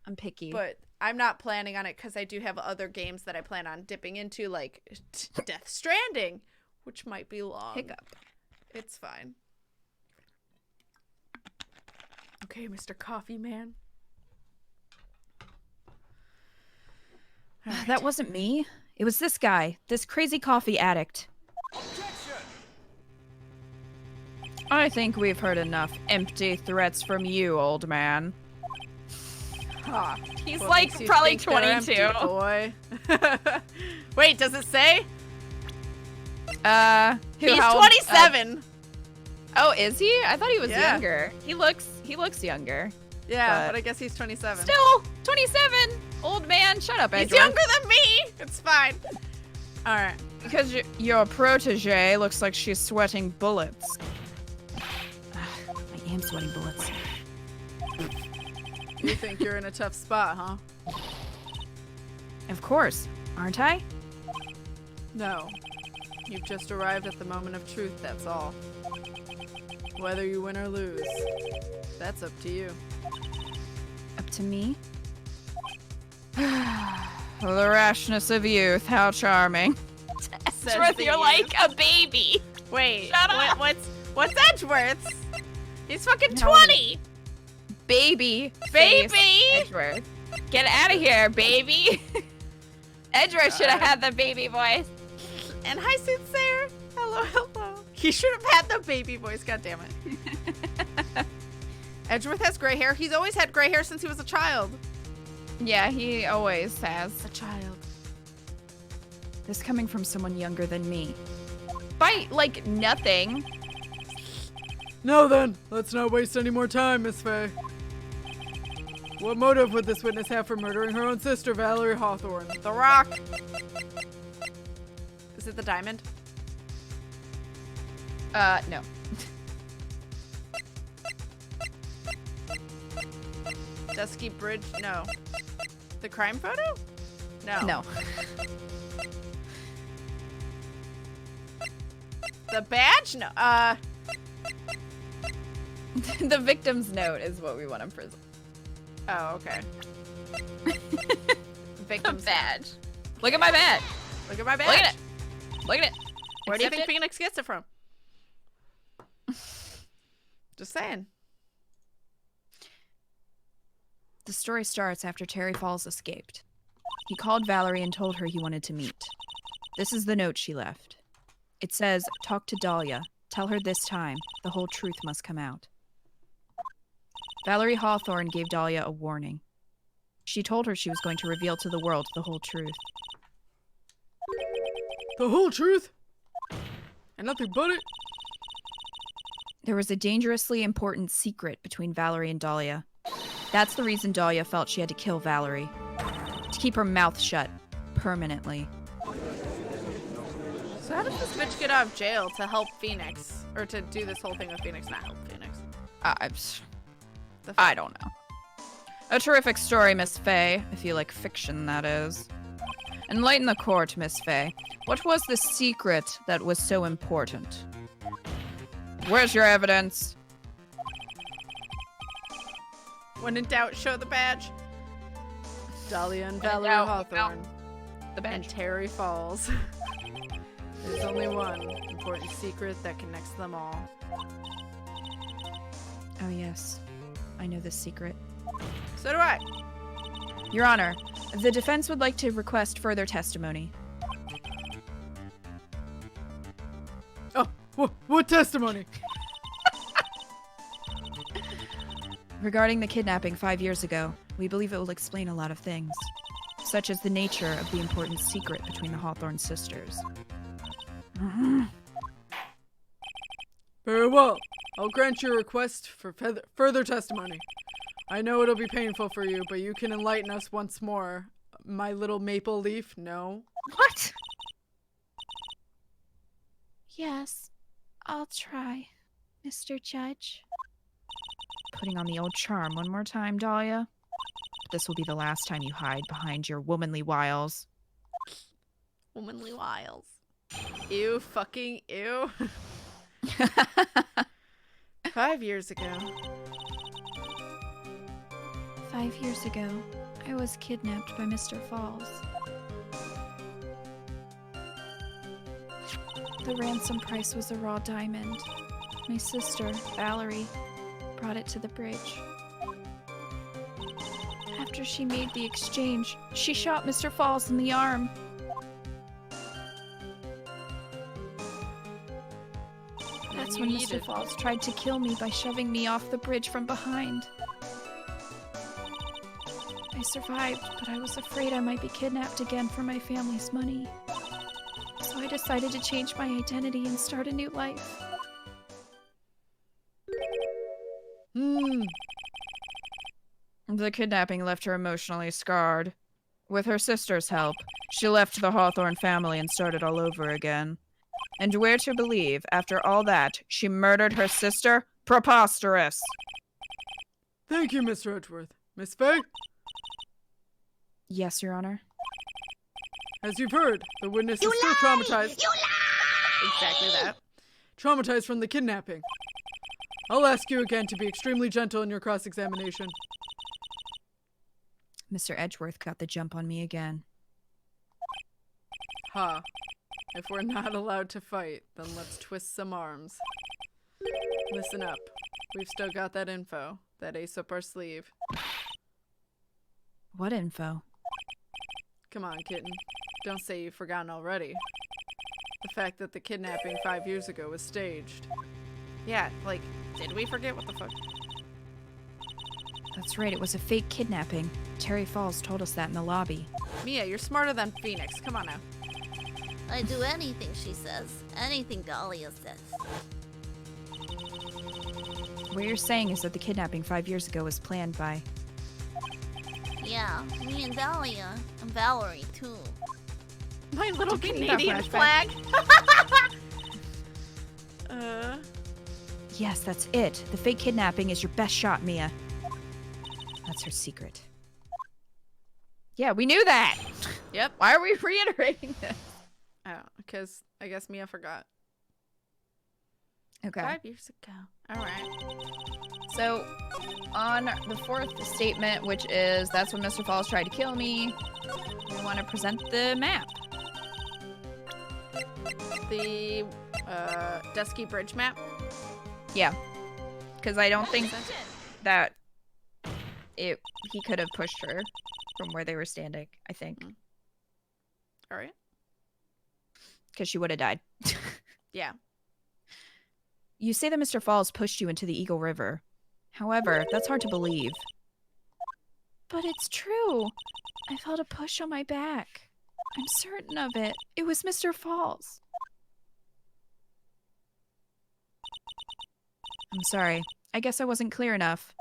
I'm picky. But I'm not planning on it because I do have other games that I plan on dipping into, like Death Stranding, which might be long. Hiccup. It's fine. Okay, Mr. Coffee Man. Right. That wasn't me. It was this guy, this crazy coffee addict. I think we've heard enough empty threats from you, old man. He's What like makes you probably think they're 22. empty, boy. Wait, does it say? He's how old- 27. Oh, is he? I thought he was Yeah. younger. He looks younger. Yeah, but- but I guess he's 27. Still 27. Old man, shut up, He's Edgeworth. younger than me. It's fine. All right. Because your protege looks like she's sweating bullets. I am sweating bullets. You think you're in a tough spot, huh? Of course. Aren't I? No. You've just arrived at the moment of truth, that's all. Whether you win or lose, that's up to you. Up to me? The rashness of youth, how charming. Edgeworth, you're like a baby. Wait, Shut up. what's Edgeworth's? He's fucking No. 20! Baby. Baby! face Edgeworth. Get out of here, baby. Edgeworth should have had the baby voice. And hi, Soothsayer. Hello, hello. He should have had the baby voice, goddammit. Edgeworth has gray hair. He's always had gray hair since he was a child. Yeah, he always has. A child. This coming from someone younger than me. By, like, nothing. Now then, let's not waste any more time, Miss Faye. What motive would this witness have for murdering her own sister, Valerie Hawthorne? The rock. Is it the diamond? No. Dusky Bridge? No. The crime photo? No. No. The badge? No. The victim's note is what we want in prison. Oh, okay. Victim's badge. Look at my badge. Look at my badge. Look at it. Look at it. Where do you Accept think it? Phoenix gets it from? Just saying. The story starts after Terry Falls escaped. He called Valerie and told her he wanted to meet. This is the note she left. It says, "Talk to Dahlia. Tell her this time. The whole truth must come out." Valerie Hawthorne gave Dahlia a warning. She told her she was going to reveal to the world the whole truth. The whole truth? And nothing but it? There was a dangerously important secret between Valerie and Dahlia. That's the reason Dahlia felt she had to kill Valerie. To keep her mouth shut. Permanently. So how does this bitch get out of jail to help Phoenix? Or to do this whole thing with Phoenix, not help Phoenix? I don't know. A terrific story, Miss Faye, if you like fiction, that is. Enlighten the court, Miss Faye. What was the secret that was so important? Where's your evidence? When in doubt, show the badge. Dahlia and Valerie doubt, Hawthorne. The And badge. Terry Falls. There's only one important secret that connects them all. Oh, yes. I know this secret. So do I. Your Honor, the defense would like to request further testimony. Oh, what testimony? Regarding the kidnapping 5 years ago, we believe it will explain a lot of things, such as the nature of the important secret between the Hawthorne sisters. Very well. I'll grant your request for further testimony. I know it'll be painful for you, but you can enlighten us once more. My little maple leaf, no? What? Yes, I'll try, Mr. Judge. Putting on the old charm one more time, Dahlia. This will be the last time you hide behind your womanly wiles. Womanly wiles. Ew, fucking ew. 5 years ago. 5 years ago, I was kidnapped by Mr. Falls. The ransom price was a raw diamond. My sister, Valerie, brought it to the bridge. After she made the exchange, she shot Mr. Falls in the arm. That's when Mr. Falls tried to kill me by shoving me off the bridge from behind. I survived, but I was afraid I might be kidnapped again for my family's money. So I decided to change my identity and start a new life. The kidnapping left her emotionally scarred. With her sister's help, she left the Hawthorne family and started all over again. And we're to believe, after all that, she murdered her sister? Preposterous! Thank you, Mr. Edgeworth. Miss Faye? Yes, Your Honor. As you've heard, the witness is still traumatized. You lie! Exactly that. Traumatized from the kidnapping. I'll ask you again to be extremely gentle in your cross-examination. Mr. Edgeworth got the jump on me again. Ha. If we're not allowed to fight, then let's twist some arms. Listen up. We've still got that info. That ace up our sleeve. What info? Come on, kitten. Don't say you've forgotten already. The fact that the kidnapping 5 years ago was staged. Yeah, like, did we forget what the fuck? That's right, it was a fake kidnapping. Terry Falls told us that in the lobby. Mia, you're smarter than Phoenix. Come on now. I do anything she says. Anything Dahlia says. What you're saying is that the kidnapping 5 years ago was planned by... Yeah, me and Dahlia. And Valerie, too. My little Did we need that Canadian flashback? flag. Yes, that's it. The fake kidnapping is your best shot, Mia. That's her secret. Yeah, we knew that! Yep. Why are we reiterating this? Oh, because I guess Mia forgot. Okay. 5 years ago. All right. So, on the fourth statement, which is, that's when Mr. Falls tried to kill me, we want to present the map. The Dusky Bridge map. Yeah. Because I don't think That's it. that he could have pushed her from where they were standing, I think. All right. Because she would have died. Yeah. You say that Mr. Falls pushed you into the Eagle River. However, that's hard to believe. But it's true. I felt a push on my back. I'm certain of it. It was Mr. Falls. I'm sorry. I guess I wasn't clear enough.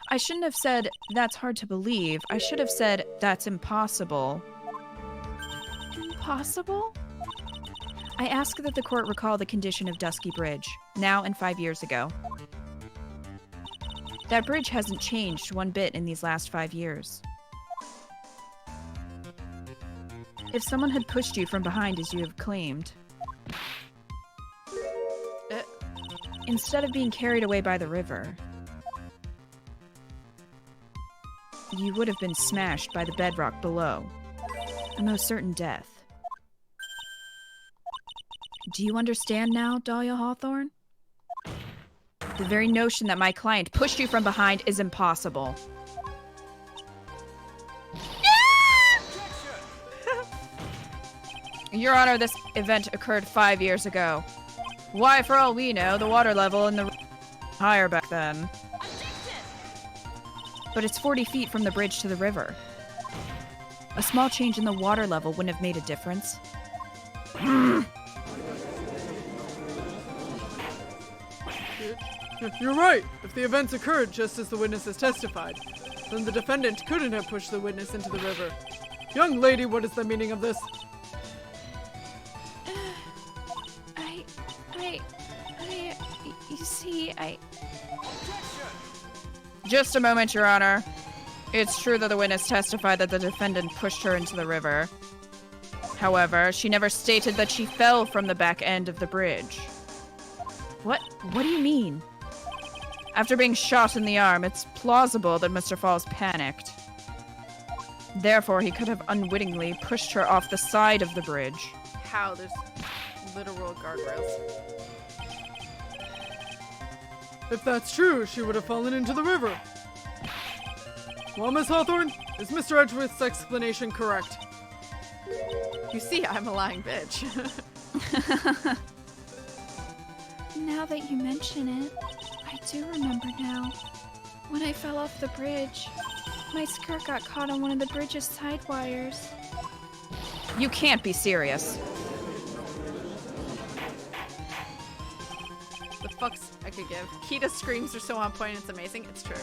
I shouldn't have said, that's hard to believe. I should have said, that's impossible. Impossible? I ask that the court recall the condition of Dusky Bridge, now and 5 years ago. That bridge hasn't changed one bit in these last 5 years. If someone had pushed you from behind as you have claimed, instead of being carried away by the river, you would have been smashed by the bedrock below. A most certain death. Do you understand now, Dahlia Hawthorne? The very notion that my client pushed you from behind is impossible. Your Honor, this event occurred 5 years ago. Why, for all we know, the water level in the higher back then. But it's 40 feet from the bridge to the river. A small change in the water level wouldn't have made a difference. You're right. If the events occurred just as the witness has testified, then the defendant couldn't have pushed the witness into the river. Young lady, what is the meaning of this? You see, Just a moment, Your Honor. It's true that the witness testified that the defendant pushed her into the river. However, she never stated that she fell from the back end of the bridge. What do you mean? After being shot in the arm, it's plausible that Mr. Falls panicked. Therefore, he could have unwittingly pushed her off the side of the bridge. How? There's literal guardrails. If that's true, she would have fallen into the river. Well, Miss Hawthorne, is Mr. Edgeworth's explanation correct? You see, I'm a lying bitch. now that you mention it, I do remember now. When I fell off the bridge, my skirt got caught on one of the bridge's side wires. You can't be serious. The fucks I could give. Kita's screams are so on point, it's amazing. It's true.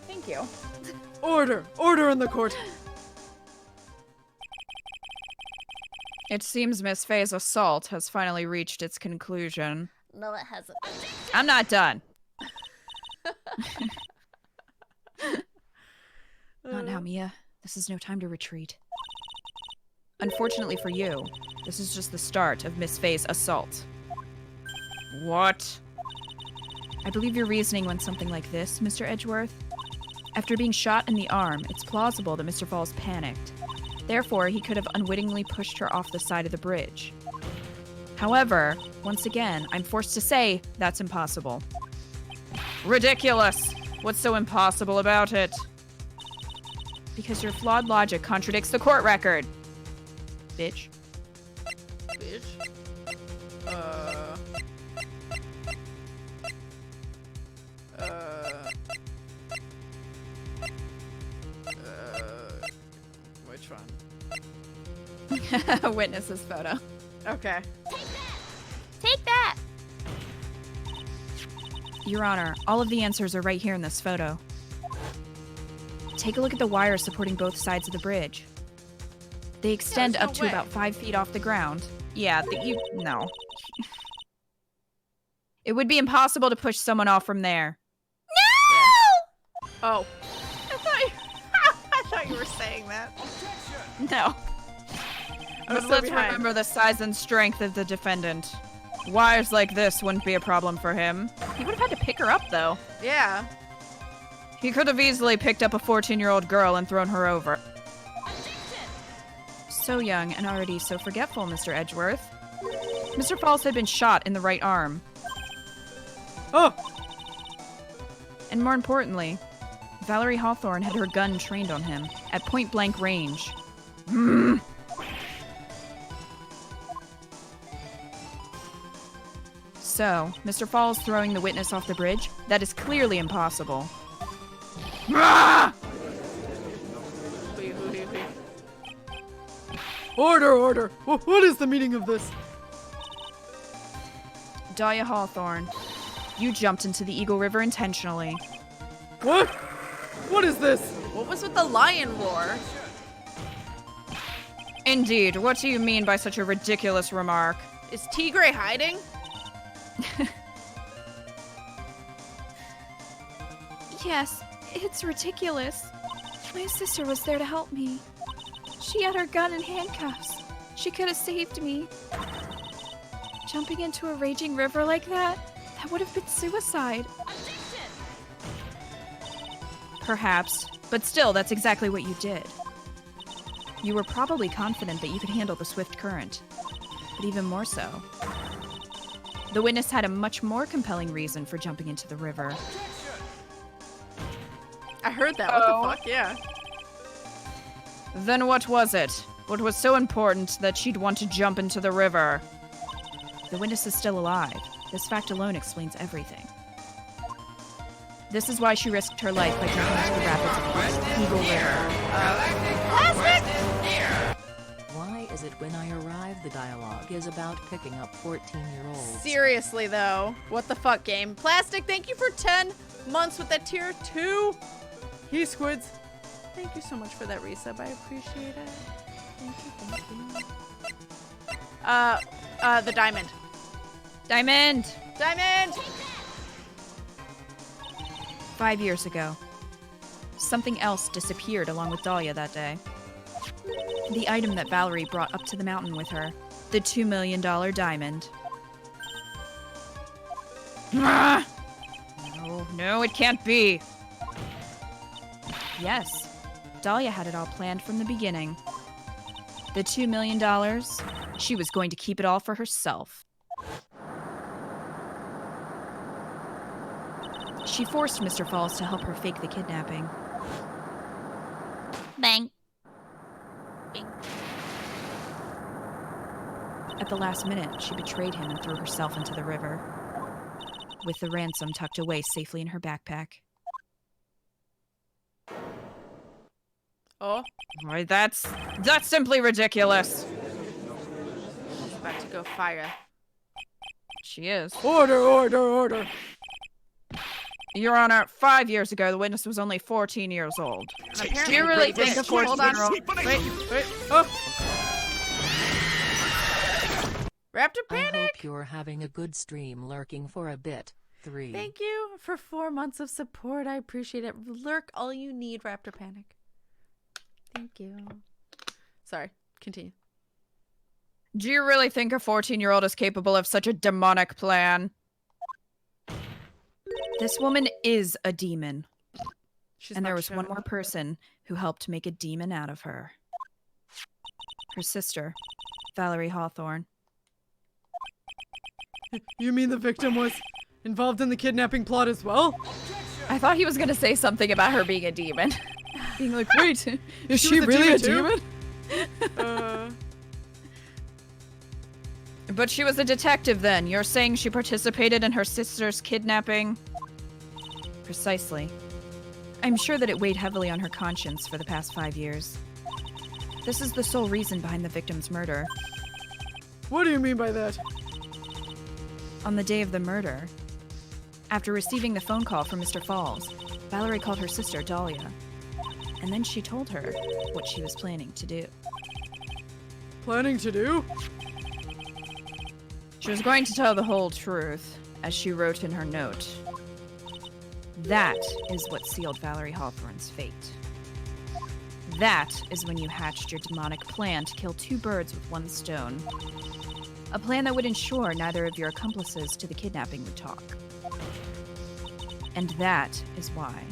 Thank you. Order! Order in the court! It seems Miss Faye's assault has finally reached its conclusion. No, it hasn't. I'm not done. Not now, Mia. This is no time to retreat. Unfortunately for you, this is just the start of Miss Faye's assault. What? I believe your reasoning went something like this, Mr. Edgeworth. After being shot in the arm, it's plausible that Mr. Falls panicked. Therefore, he could have unwittingly pushed her off the side of the bridge. However, once again, I'm forced to say that's impossible. Ridiculous! What's so impossible about it? Because your flawed logic contradicts the court record. Bitch. Bitch. Which one? Witness's photo. Okay. Take that! Your Honor, all of the answers are right here in this photo. Take a look at the wires supporting both sides of the bridge. They extend there's up no to way. about 5 feet off the ground. Yeah, no. It would be impossible to push someone off from there. Oh. I thought you were saying that. No. I was But so let's behind. remember the size and strength of the defendant. Wires like this wouldn't be a problem for him. He would have had to pick her up, though. Yeah. He could have easily picked up a 14-year-old girl and thrown her over. So young and already so forgetful, Mr. Edgeworth. Mr. Falls had been shot in the right arm. Oh! And more importantly, Valerie Hawthorne had her gun trained on him at point-blank range. So, Mr. Falls throwing the witness off the bridge? That is clearly impossible. Order! What is the meaning of this? Dahlia Hawthorne, you jumped into the Eagle River intentionally. What? What is this? What was with the lion roar? Indeed, what do you mean by such a ridiculous remark? Is Tigray hiding? Yes, it's ridiculous. My sister was there to help me. She had her gun and handcuffs. She could have saved me. Jumping into a raging river like that would have been suicide. Perhaps, but still, that's exactly what you did. You were probably confident that you could handle the swift current, but even more so, the witness had a much more compelling reason for jumping into the river. I heard that. What the fuck? Yeah. Then what was it? What was so important that she'd want to jump into the river? The witness is still alive. This fact alone explains everything. This is why she risked her life by jumping into the rapids of Eagle River. Why is it when I arrive the dialogue is about picking up 14-year-olds? Seriously, though. What the fuck, game? Plastic, thank you for 10 months with that tier 2. He squids. Thank you so much for that resub. I appreciate it. Thank you. The diamond. Diamond! Diamond! 5 years ago, something else disappeared along with Dahlia that day. The item that Valerie brought up to the mountain with her. The $2 million diamond. No, it can't be. Yes, Dahlia had it all planned from the beginning. The $2 million, she was going to keep it all for herself. She forced Mr. Falls to help her fake the kidnapping. Bang. At the last minute, she betrayed him and threw herself into the river, with the ransom tucked away safely in her backpack. Oh, Why, that's simply ridiculous. she's about to go fire. She is. Order! Your Honor, 5 years ago, the witness was only 14 years old. And apparently, Do you really wait, think a hold on. 14-year-old... Wait. Oh. Raptor I Panic! hope you're having a good stream lurking for a bit. 3. Thank you for 4 months of support. I appreciate it. Lurk all you need, Raptor Panic. Thank you. Sorry, continue. Do you really think a 14-year-old is capable of such a demonic plan? This woman is a demon. She's And there not was one showing. more person who helped make a demon out of her. Her sister, Valerie Hawthorne. You mean the victim was involved in the kidnapping plot as well? I thought he was going to say something about her being a demon. Being like, wait, is She she was a really a demon demon? But she was a detective then. You're saying she participated in her sister's kidnapping? Precisely. I'm sure that it weighed heavily on her conscience for the past 5 years. This is the sole reason behind the victim's murder. What do you mean by that? On the day of the murder, after receiving the phone call from Mr. Falls, Valerie called her sister, Dahlia. And then she told her what she was planning to do. Planning to do? She was going to tell the whole truth, as she wrote in her note. That is what sealed Valerie Hawthorne's fate. That is when you hatched your demonic plan to kill 2 birds with 1 stone. A plan that would ensure neither of your accomplices to the kidnapping would talk. And that is why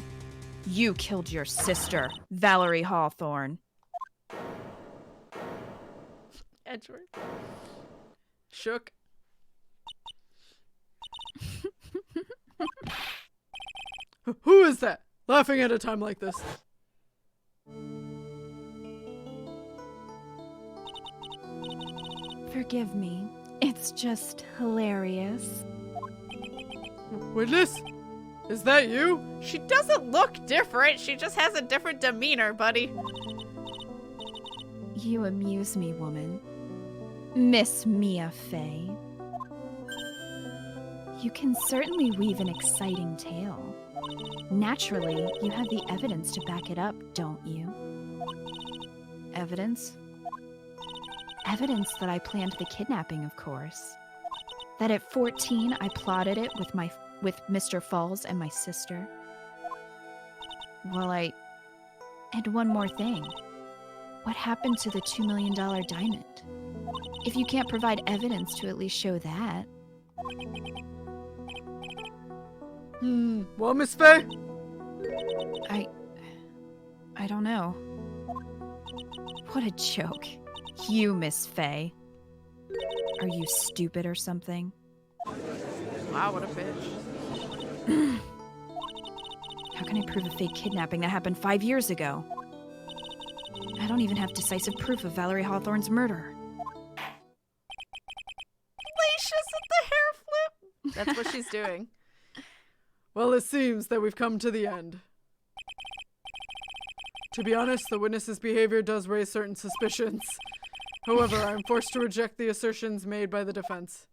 you killed your sister, Valerie Hawthorne. Edgeworth. Shook. Who is that? Laughing at a time like this. Forgive me. It's just hilarious. Witness? Is that you? She doesn't look different. She just has a different demeanor, buddy. You amuse me, woman. Miss Mia Fey. You can certainly weave an exciting tale. Naturally, you have the evidence to back it up, don't you? Evidence? Evidence that I planned the kidnapping, of course. That at 14, I plotted it with Mr. Falls and my sister. Well, And one more thing. What happened to the $2 million diamond? If you can't provide evidence to at least show that. Well, Miss Faye? I don't know. What a joke. You, Miss Faye. Are you stupid or something? Wow, what a bitch. How can I prove a fake kidnapping that happened 5 years ago? I don't even have decisive proof of Valerie Hawthorne's murder. Lacious at the hair flip. That's what she's doing. Well, it seems that we've come to the end. To be honest, the witness's behavior does raise certain suspicions. However, I am forced to reject the assertions made by the defense.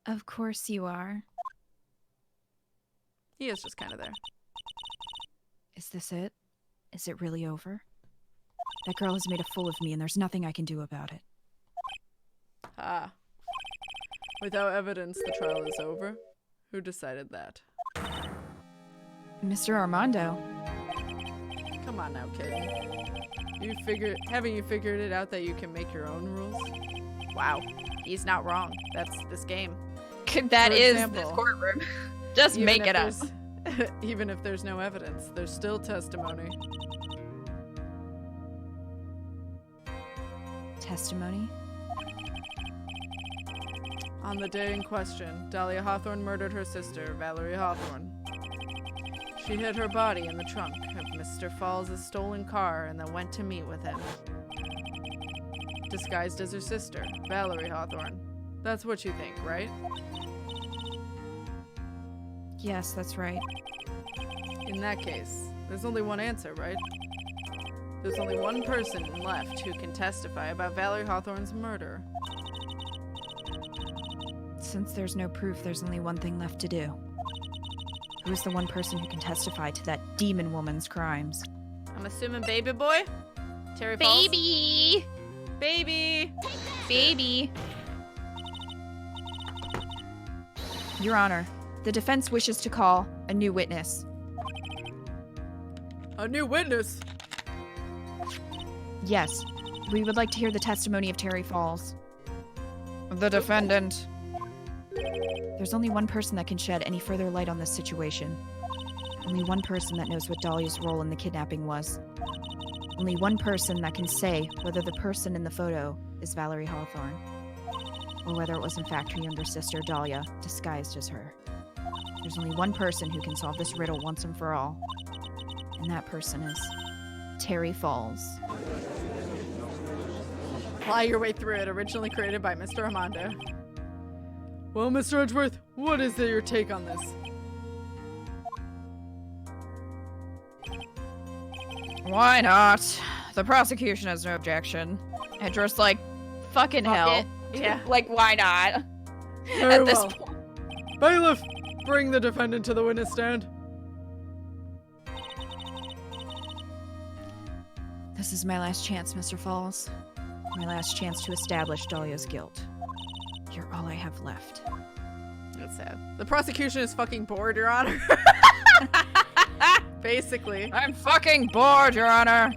Of course you are. He is just kind of there. Is this it? Is it really over? That girl has made a fool of me and there's nothing I can do about it. Ah. Without evidence, the trial is over. Who decided that? Mr. Armando. Come on now, kid. Haven't you figured it out that you can make your own rules? Wow. He's not wrong. That's this game. That For is example, this courtroom. Just Even make if it up. Even if there's no evidence, there's still testimony. Testimony? On the day in question, Dahlia Hawthorne murdered her sister, Valerie Hawthorne. She hid her body in the trunk of Mr. Falls' stolen car and then went to meet with him. Disguised as her sister, Valerie Hawthorne. That's what you think, right? Yes, that's right. In that case, there's only one answer, right? There's only one person left who can testify about Valerie Hawthorne's murder. Since there's no proof, there's only one thing left to do. Who is the one person who can testify to that demon woman's crimes? I'm assuming baby boy? Terry Falls? Baby! Baby! Baby! Your Honor, the defense wishes to call a new witness. A new witness? Yes. We would like to hear the testimony of Terry Falls. The defendant. There's only one person that can shed any further light on this situation. Only one person that knows what Dahlia's role in the kidnapping was. Only one person that can say whether the person in the photo is Valerie Hawthorne, or whether it was in fact her younger sister, Dahlia, disguised as her. There's only one person who can solve this riddle once and for all, and that person is Terry Falls. Ply your way through it, originally created by Mr. Armando. Well, Mr. Edgeworth, what is your take on this? Why not? The prosecution has no objection. Edgeworth's like, fucking Fuck hell. it. Yeah. Like, why not? Very At this well. point. Bailiff, bring the defendant to the witness stand. This is my last chance, Mr. Falls. My last chance to establish Dahlia's guilt. You're all I have left. That's sad. The prosecution is fucking bored, Your Honor. Basically. I'm fucking bored, Your Honor.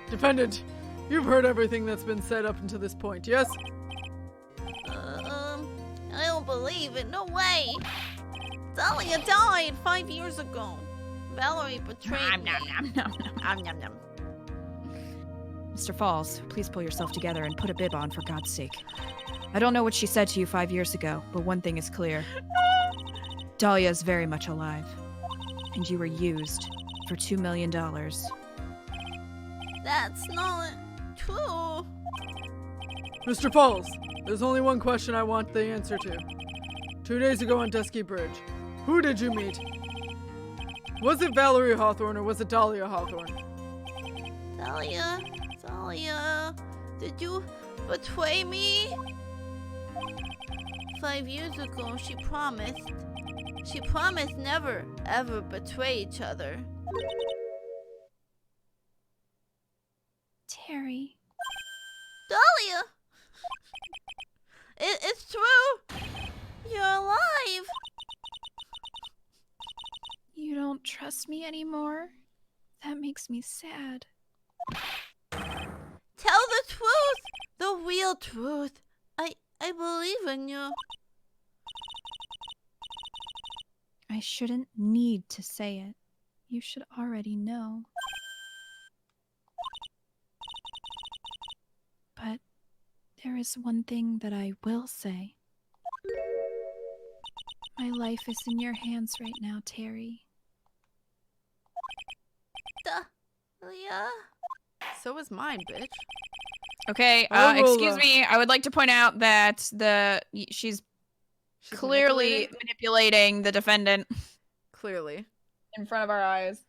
Defendant, you've heard everything that's been said up until this point, yes? I don't believe it. No way. Dahlia died 5 years ago. Valerie betrayed me. Nom, nom, nom. Mr. Falls, please pull yourself together and put a bib on, for God's sake. I don't know what she said to you 5 years ago, but one thing is clear. Dahlia is very much alive. And you were used for $2 million. That's not true. Mr. Falls, there's only one question I want the answer to. 2 days ago on Dusky Bridge, who did you meet? Was it Valerie Hawthorne or was it Dahlia Hawthorne? Dahlia, did you betray me? 5 years ago, she promised never, ever betray each other. Terry. Dahlia! It's true! You're alive! You don't trust me anymore? That makes me sad. Tell the truth! The real truth! I believe in you. I shouldn't need to say it. You should already know. But there is one thing that I will say. My life is in your hands right now, Terry. Dahlia? So is mine, bitch. Okay, I will, excuse me. I would like to point out that she's clearly manipulating the defendant Clearly. in front of our eyes.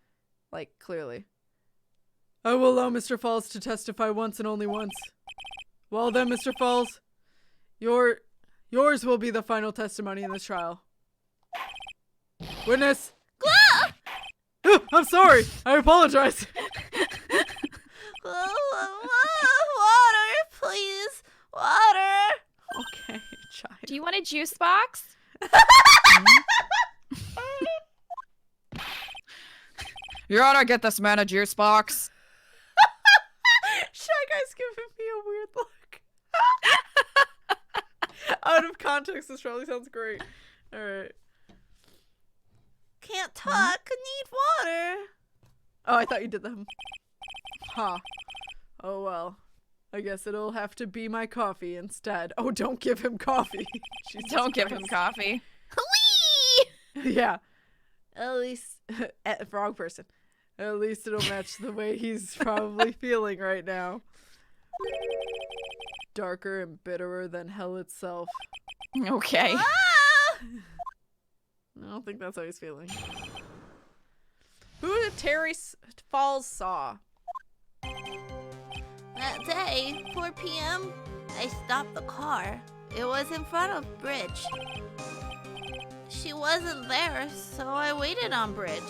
Like, clearly. I will allow Mr. Falls to testify once and only once. Well then, Mr. Falls, yours will be the final testimony in this trial. Witness! I'm sorry! I apologize! Water, please! Water! Okay, child. Do you want a juice box? Your Honor, get this man a juice box. Shy Guy's giving me a weird look. Out of context, this probably sounds great. Alright. Can't talk, need water. Oh, I thought you did them. Ha. Oh well. I guess it'll have to be my coffee instead. Oh, don't give him coffee. Jesus Don't give him Christ. coffee. Whee! Yeah. At least, wrong person. At least it'll match the way he's probably feeling right now. Darker and bitterer than hell itself. Okay. Ah! I don't think that's how he's feeling. Who did Terry Falls saw? That day, 4 p.m., I stopped the car. It was in front of Bridge. She wasn't there, so I waited on Bridge.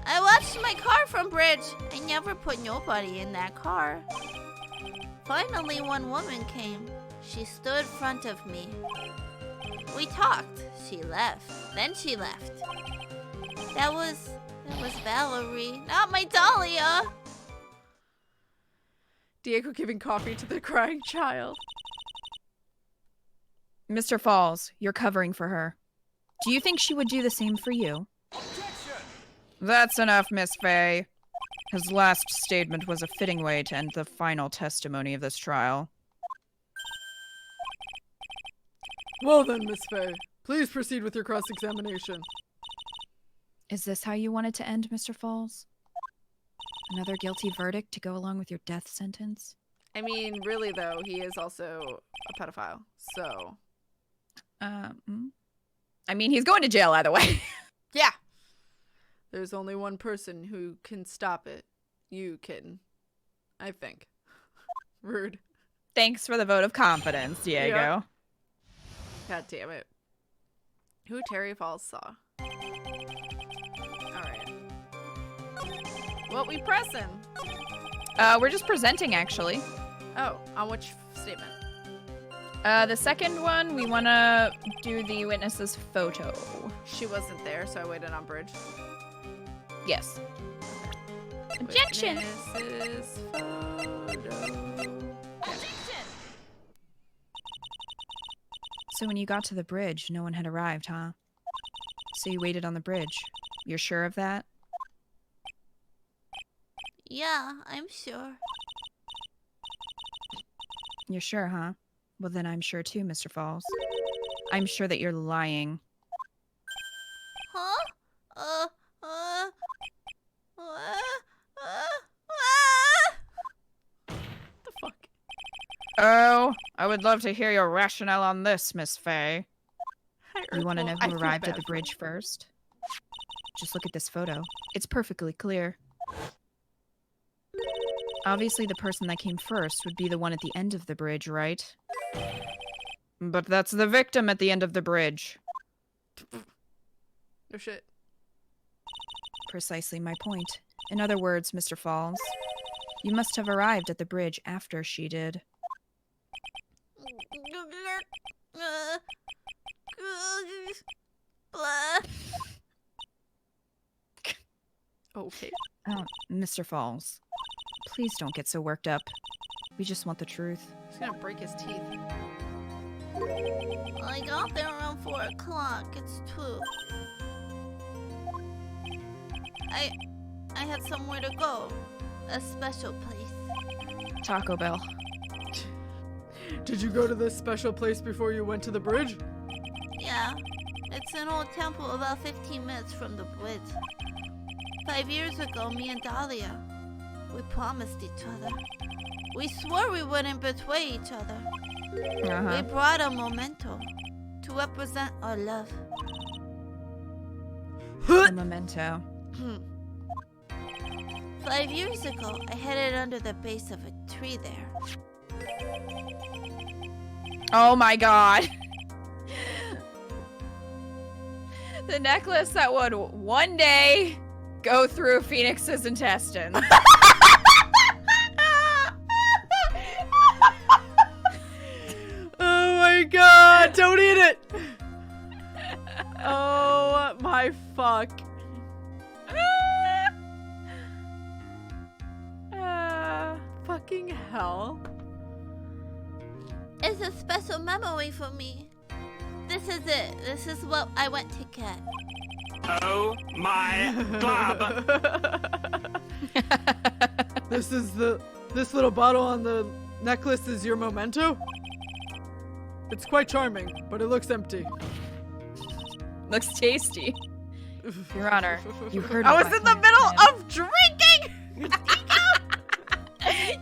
I watched my car from Bridge. I never put nobody in that car. Finally, one woman came. She stood in front of me. We talked. She left. Then she left. That was It was Valerie, not my Dahlia. Diego giving coffee to the crying child. Mr. Falls, you're covering for her. Do you think she would do the same for you? Objection! That's enough, Miss Fay. His last statement was a fitting way to end the final testimony of this trial. Well then, Miss Fay, please proceed with your cross-examination. Is this how you wanted to end, Mr. Falls? Another guilty verdict to go along with your death sentence? I mean, really though, he is also a pedophile, so... I mean, he's going to jail either way. Yeah! There's only one person who can stop it. You can. I think. Rude. Thanks for the vote of confidence, Diego. Yeah. God damn it. Who Terry Falls saw. Alright. What we pressing? We're just presenting, actually. Oh, on which statement? The second one, we want to do the witness's photo. She wasn't there, so I waited on Bridge. Yes. Objection! Witness's photo. So when you got to the bridge, no one had arrived, huh? So you waited on the bridge. You're sure of that? Yeah, I'm sure. You're sure, huh? Well, then I'm sure too, Mr. Falls. I'm sure that you're lying. Huh? The fuck? Oh, I would love to hear your rationale on this, Miss Fay. You want to know I who feel arrived at bad the for bridge first? Just look at this photo. It's perfectly clear. Obviously, the person that came first would be the one at the end of the bridge, right? But that's the victim at the end of the bridge. No shit. Precisely my point. In other words, Mr. Falls, you must have arrived at the bridge after she did. Okay. Oh, Mr. Falls, please don't get so worked up. We just want the truth. He's gonna break his teeth. I got there around 4 o'clock. It's 2. I had somewhere to go. A special place. Taco Bell. Did you go to this special place before you went to the bridge? Yeah. It's an old temple about 15 minutes from the bridge. 5 years ago, me and Dahlia, we promised each other. We swore we wouldn't betray each other. We brought a memento to represent our love. A memento. 5 years ago, I hid it under the base of a tree there. Oh my god. The necklace that would one day go through Phoenix's intestines. Oh my god, don't eat it! Oh my fuck. Fucking hell. It's a special memory for me. This is it. This is what I went to get. Oh my glob! This little bottle on the necklace is your memento? It's quite charming, but it looks empty. Looks tasty. Your Honor, you heard I what was my in the client middle said. of drinking!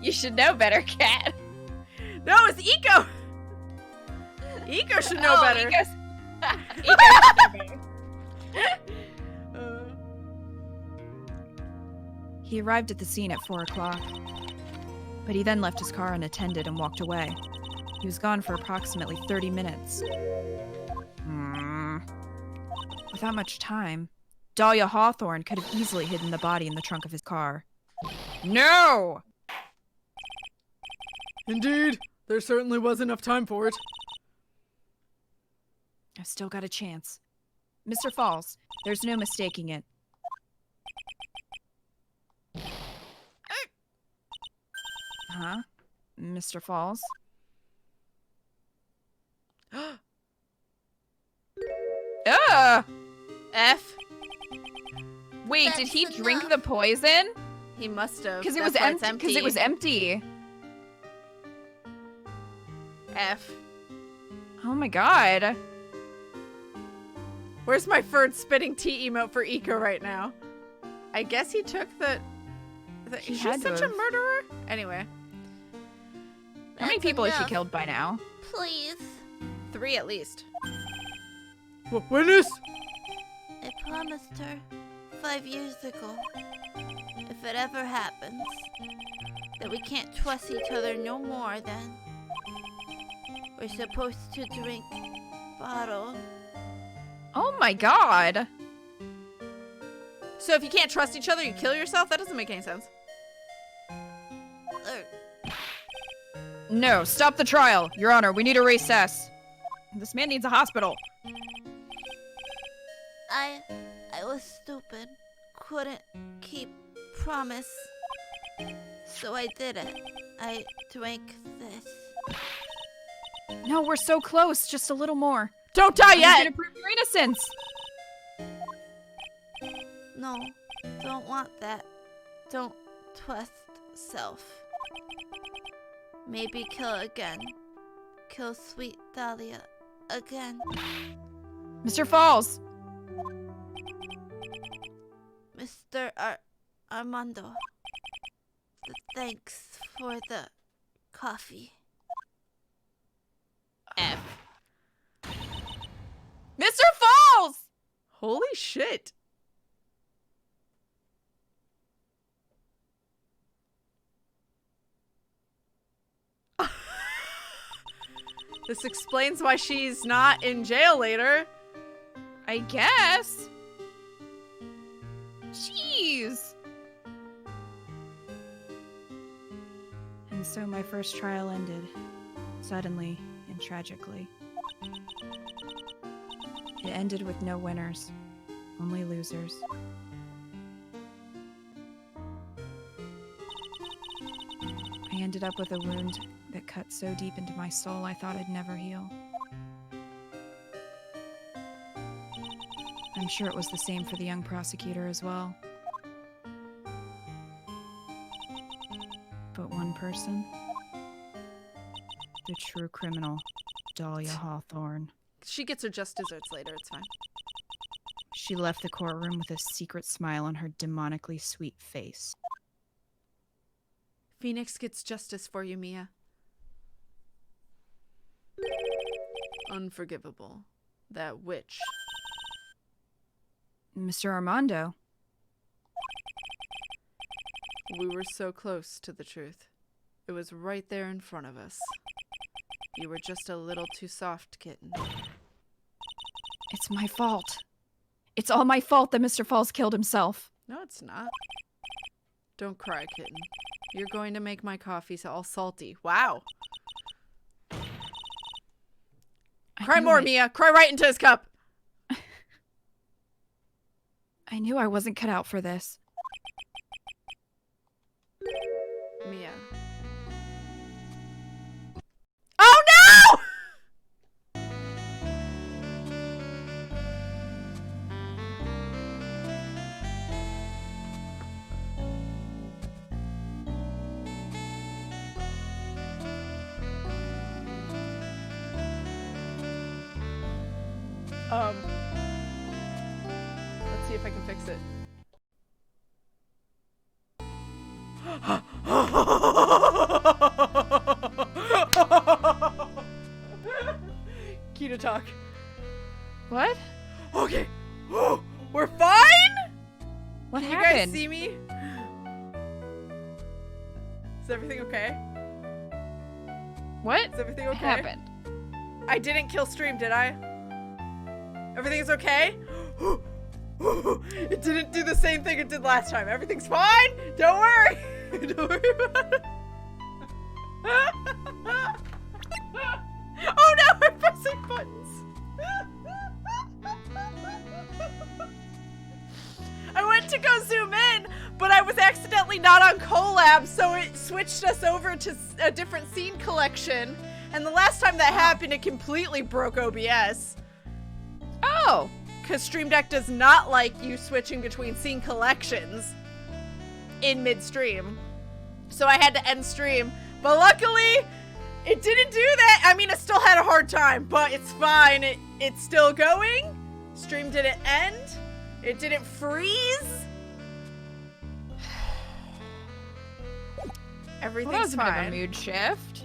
You should know better, Cat. No, it's Eco! Eco should know better. Eco should know better. He arrived at the scene at 4 o'clock, but he then left his car unattended and walked away. He was gone for approximately 30 minutes. Without much time, Dahlia Hawthorne could have easily hidden the body in the trunk of his car. No! Indeed, there certainly was enough time for it. I've still got a chance. Mr. Falls, there's no mistaking it. Mr. Falls. F. Wait, That's did he drink enough. the poison? He must have. Because it was That's why it's empty. Because it was empty. F. Oh my god. Where's my third spitting tea emote for Eco right now? I guess he took the He she's had to such a have. murderer. Anyway, How many That's people has she enough. killed by now? Please. 3 at least. Witness? I promised her 5 years ago, if it ever happens, that we can't trust each other no more, then we're supposed to drink bottle. Oh my god. So if you can't trust each other, you kill yourself? That doesn't make any sense. No, stop the trial. Your Honor, we need a recess. This man needs a hospital. I was stupid. Couldn't keep promise. So I did it. I drank this. No, we're so close. Just a little more. Don't die He's yet! gonna prove your innocence. No, don't want that. Don't trust self. Maybe kill again. Kill sweet Dahlia again. Mr. Falls. Mr. Armando. Thanks for the coffee. F. Mr. Falls! Holy shit. This explains why she's not in jail later. I guess. Jeez. And so my first trial ended. Suddenly and tragically. It ended with no winners, only losers. I ended up with a wound that cut so deep into my soul I thought I'd never heal. I'm sure it was the same for the young prosecutor as well. But one person, the true criminal, Dahlia Hawthorne. She gets her just desserts later, it's fine. She left the courtroom with a secret smile on her demonically sweet face. Phoenix gets justice for you, Mia. Unforgivable. That witch. Mr. Armando. We were so close to the truth. It was right there in front of us. You were just a little too soft, kitten. It's my fault. It's all my fault that Mr. Falls killed himself. No, it's not. Don't cry, kitten. You're going to make my coffee all salty. Wow. Cry knew more, it. Mia. Cry right into his cup. I knew I wasn't cut out for this. Mia. Oh no! Let's see if I can fix it. Kita talk. What? Okay. We're fine? What Can you happened? guys see me? Is everything okay? What Is everything okay? happened? I didn't kill stream, did I? Everything's okay? It didn't do the same thing it did last time. Everything's fine. Don't worry. Don't worry about it. Oh no, we're pressing buttons. I went to go zoom in, but I was accidentally apparently not on collab, so it switched us over to a different scene collection. And the last time that happened, it completely broke OBS. Oh. Because Stream Deck does not like you switching between scene collections in midstream. So I had to end stream. But luckily, it didn't do that. I mean, it still had a hard time, but it's fine. It's still going. Stream didn't end. It didn't freeze. Everything's Well, that was a bit of fine. a mood shift.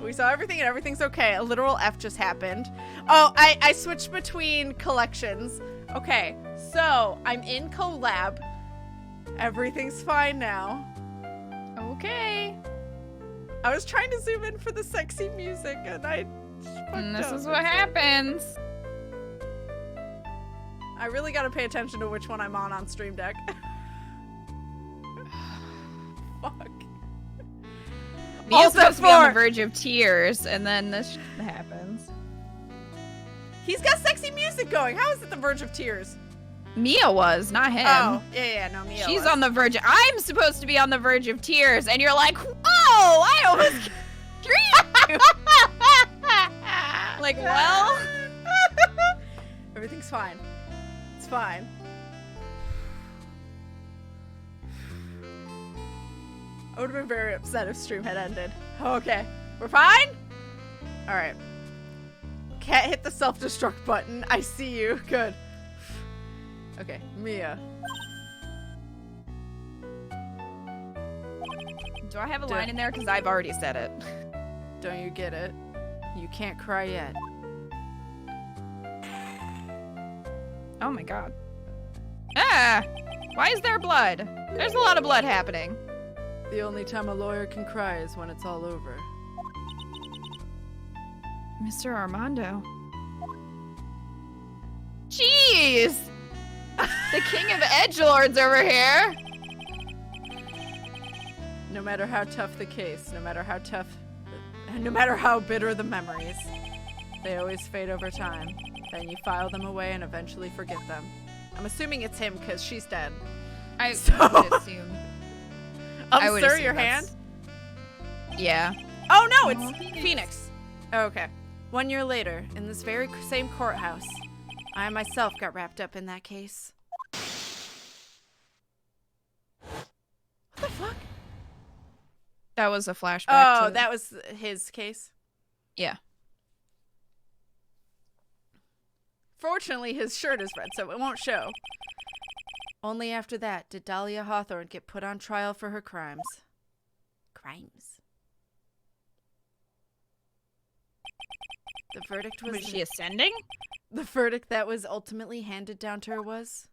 We saw everything and everything's okay. A literal F just happened. Oh, I switched between collections. Okay, so I'm in collab. Everything's fine now. Okay. I was trying to zoom in for the sexy music and I And this is what happens. I really gotta pay attention to which one I'm on Stream Deck. Fuck. Mia's supposed to be on the for- verge of tears, and then this happens. He's got sexy music going. How is it the verge of tears? Mia was, not him. Oh, yeah, no, Mia She's was. on the verge. I'm supposed to be on the verge of tears, and you're like, whoa! I almost screamed you. Like, well, everything's fine. It's fine. I would have been very upset if stream had ended. Okay, we're fine? Alright. Cat hit the self-destruct button. I see you. Good. Okay, Mia. do I have a line in there? Because I've already said it. Don't you get it? You can't cry yet. Oh my god. Ah! Why is there blood? There's a lot of blood happening. The only time a lawyer can cry is when it's all over. Mr. Armando. Jeez! The king of edgelords over here. No matter how tough the case, no matter how bitter the memories, they always fade over time. Then you file them away and eventually forget them. I'm assuming it's him because she's dead. I would assume. I would Sir, assume your that's- hand? Yeah. Oh no, it's Oh, Phoenix. Phoenix. Oh, okay. 1 year later, in this very same courthouse, I myself got wrapped up in that case. What the fuck? That was a flashback. Oh, to... that was his case? Yeah. Fortunately, his shirt is red, so it won't show. Only after that did Dahlia Hawthorne get put on trial for her crimes. Crimes. The verdict was... Was she ascending? The verdict that was ultimately handed down to her was...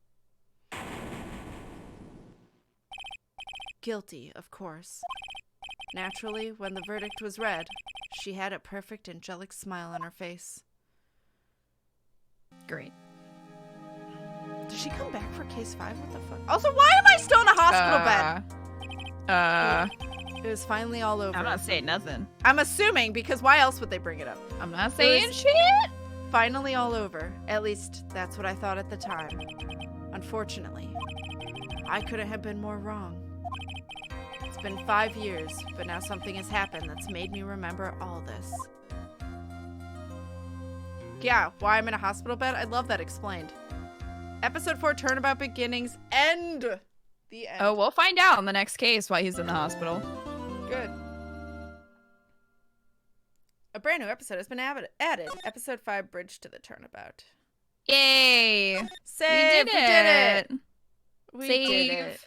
guilty, of course. Naturally, when the verdict was read, she had a perfect angelic smile on her face. Great. Did she come back for case 5? What the fuck? Also, why am I still in a hospital bed? It was finally all over. I'm not saying nothing. I'm assuming, because why else would they bring it up? I'm not saying shit. Finally all over. At least, that's what I thought at the time. Unfortunately, I couldn't have been more wrong. It's been 5 years, but now something has happened that's made me remember all this. Yeah, why I'm in a hospital bed? I love that explained. Episode 4, Turnabout Beginnings, end! The end. Oh, we'll find out in the next case why he's in the hospital. Good. A brand new episode has been added. Episode 5, Bridge to the Turnabout. Yay! Save! We did it! We Save. did it.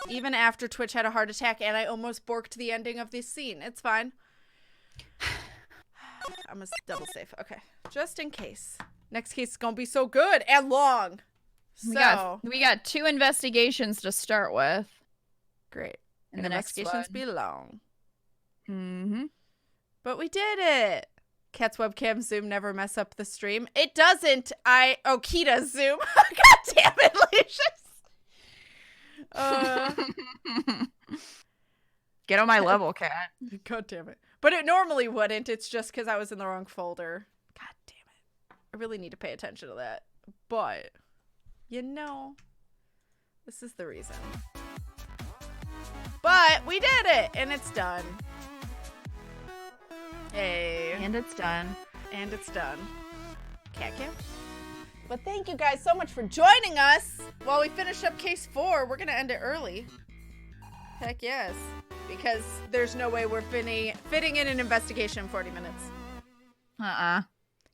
Even after Twitch had a heart attack and I almost borked the ending of this scene. It's fine. I'm gonna double save. Okay. Just in case. Next case is gonna be so good and long. We got 2 investigations to start with. Great. And the next investigations one. be long. Mm-hmm. But we did it. Cat's webcam zoom never mess up the stream. It doesn't. Kita's zoom. God damn it, Lucius. Get on my level, cat. God damn it. But it normally wouldn't. It's just because I was in the wrong folder. God damn it. I really need to pay attention to that. But, you know, this is the reason. But we did it, and it's done. Hey. And it's done. And it's done. Cat cam? But thank you guys so much for joining us while we finish up case 4. We're going to end it early. Heck yes. Because there's no way we're fitting in an investigation in 40 minutes.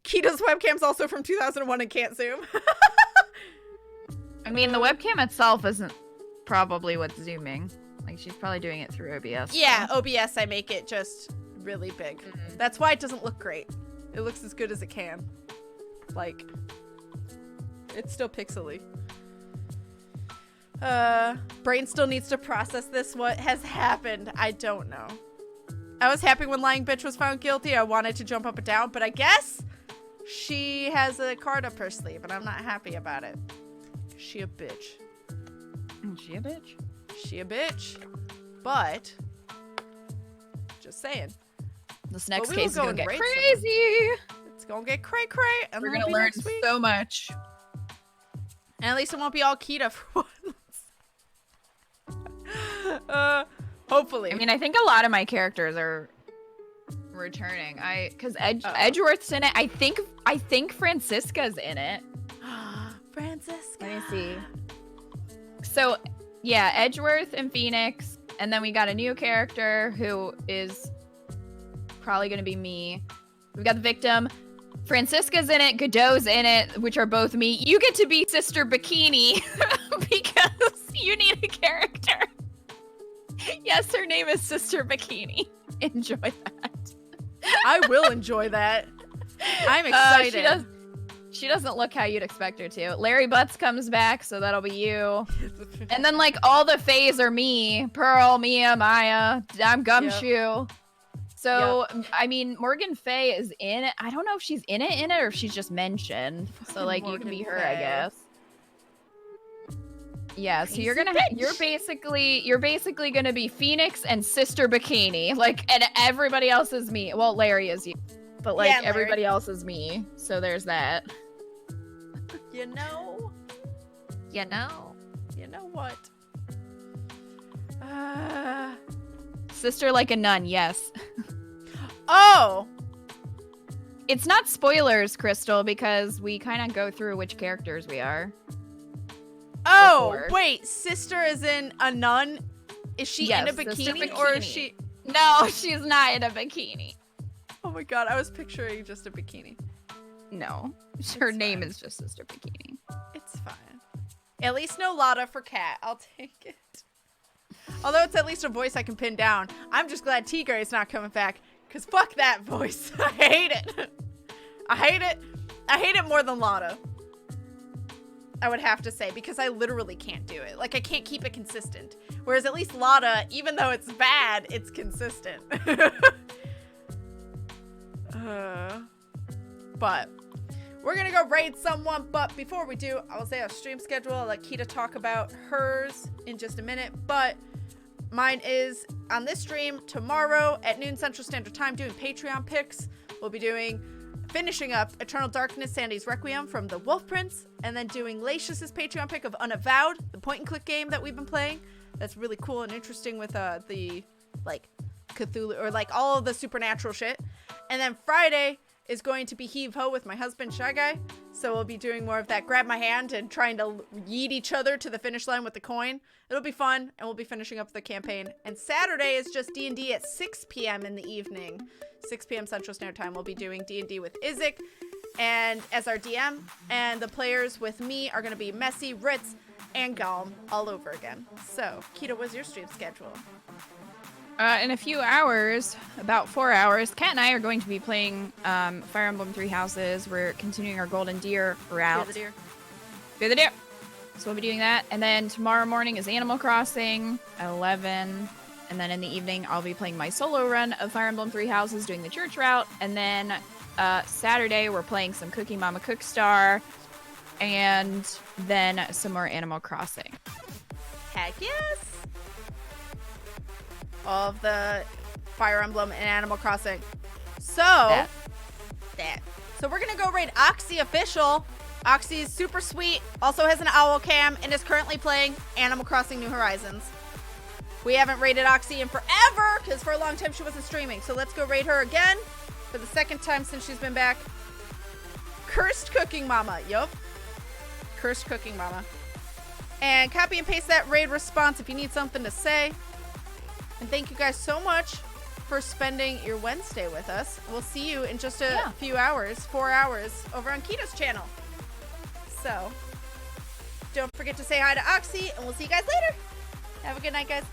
Kita's webcam's also from 2001 and can't zoom. I mean, the webcam itself isn't probably what's zooming. Like, she's probably doing it through OBS. Yeah, OBS, I make it just really big. That's why it doesn't look great. It looks as good as it can. Like, it's still pixely. Brain still needs to process this. What has happened? I don't know. I was happy when Lying Bitch was found guilty. I wanted to jump up and down, but I guess she has a card up her sleeve, and I'm not happy about it. She a bitch. She a bitch? She a bitch. But, just saying. This next But we case is will go gonna and get raid crazy. It's gonna get cray-cray. And We're then gonna we'll be learn next week. so much. And at least it won't be all Kita for once. Hopefully. I mean, I think a lot of my characters are returning. Because Edgeworth's in it. I think Francisca's in it. Francisca. Let me see. So, yeah, Edgeworth and Phoenix, and then we got a new character who is probably gonna be me. We've got the victim. Francisca's in it, Godot's in it, which are both me. You get to be Sister Bikini because you need a character. Yes, her name is Sister Bikini. Enjoy that. I will enjoy that. I'm excited. She doesn't look how you'd expect her to. Larry Butts comes back, so that'll be you. And then, like, all the Fays are me. Pearl, Mia, Maya. I'm Gumshoe. Yep. So, I mean, Morgan Faye is in it. I don't know if she's in it or if she's just mentioned. So, like, you can be her, I guess. Yeah, so you're gonna you're basically gonna be Phoenix and Sister Bikini, like, and everybody else is me. Well, Larry is you, but like everybody else is me. So there's that. You know what? Sister like a nun, yes. Oh, it's not spoilers, Crystal, because we kind of go through which characters we are. Oh, before. Wait, Sister is in a nun? Is she in a bikini, or is she? No, she's not in a bikini. Oh my god, I was picturing just a bikini. No, her name is just Sister Bikini. It's fine. At least no Lotta for Cat. I'll take it. Although it's at least a voice I can pin down. I'm just glad Tigre's not coming back, because fuck that voice. I hate it. I hate it. I hate it more than Lotta. I would have to say, because I literally can't do it. Like, I can't keep it consistent. Whereas at least Lotta, even though it's bad, it's consistent. But we're gonna go raid someone. But before we do, I will say our stream schedule. I'll let Kita talk about hers in just a minute. But mine is on this stream tomorrow at noon Central Standard Time, doing Patreon picks. We'll be finishing up Eternal Darkness, Sandy's Requiem from the Wolf Prince, and then doing Lacius's Patreon pick of Unavowed, the point-and-click game that we've been playing. That's really cool and interesting with the, like, Cthulhu, or, like, all of the supernatural shit. And then Friday is going to be Heave Ho with my husband, Shy Guy. So we'll be doing more of that grab my hand and trying to yeet each other to the finish line with the coin. It'll be fun, and we'll be finishing up the campaign. And Saturday is just D&D at 6 p.m. in the evening. 6 p.m. Central Standard Time. We'll be doing D&D with Izzik and as our DM. And the players with me are going to be Messy, Ritz, and Galm all over again. So, Kita, what's your stream schedule? In a few hours, about 4 hours, Kat and I are going to be playing Fire Emblem Three Houses. We're continuing our Golden Deer route. Fear the Deer. So we'll be doing that. And then tomorrow morning is Animal Crossing at 11. And then in the evening, I'll be playing my solo run of Fire Emblem Three Houses, doing the church route. And then Saturday, we're playing some Cookie Mama Cookstar. And then some more Animal Crossing. Heck yes! All of the Fire Emblem and Animal Crossing. So, So we're gonna go raid Oxy Official. Oxy's super sweet, also has an owl cam, and is currently playing Animal Crossing New Horizons. We haven't rated Oxy in forever because for a long time she wasn't streaming. So let's go raid her again for the second time since she's been back. Cursed Cooking Mama. Yup. Cursed Cooking Mama. And copy and paste that raid response if you need something to say. And thank you guys so much for spending your Wednesday with us. We'll see you in just a few hours, 4 hours, over on Keto's channel. So, don't forget to say hi to Oxy, and we'll see you guys later. Have a good night, guys.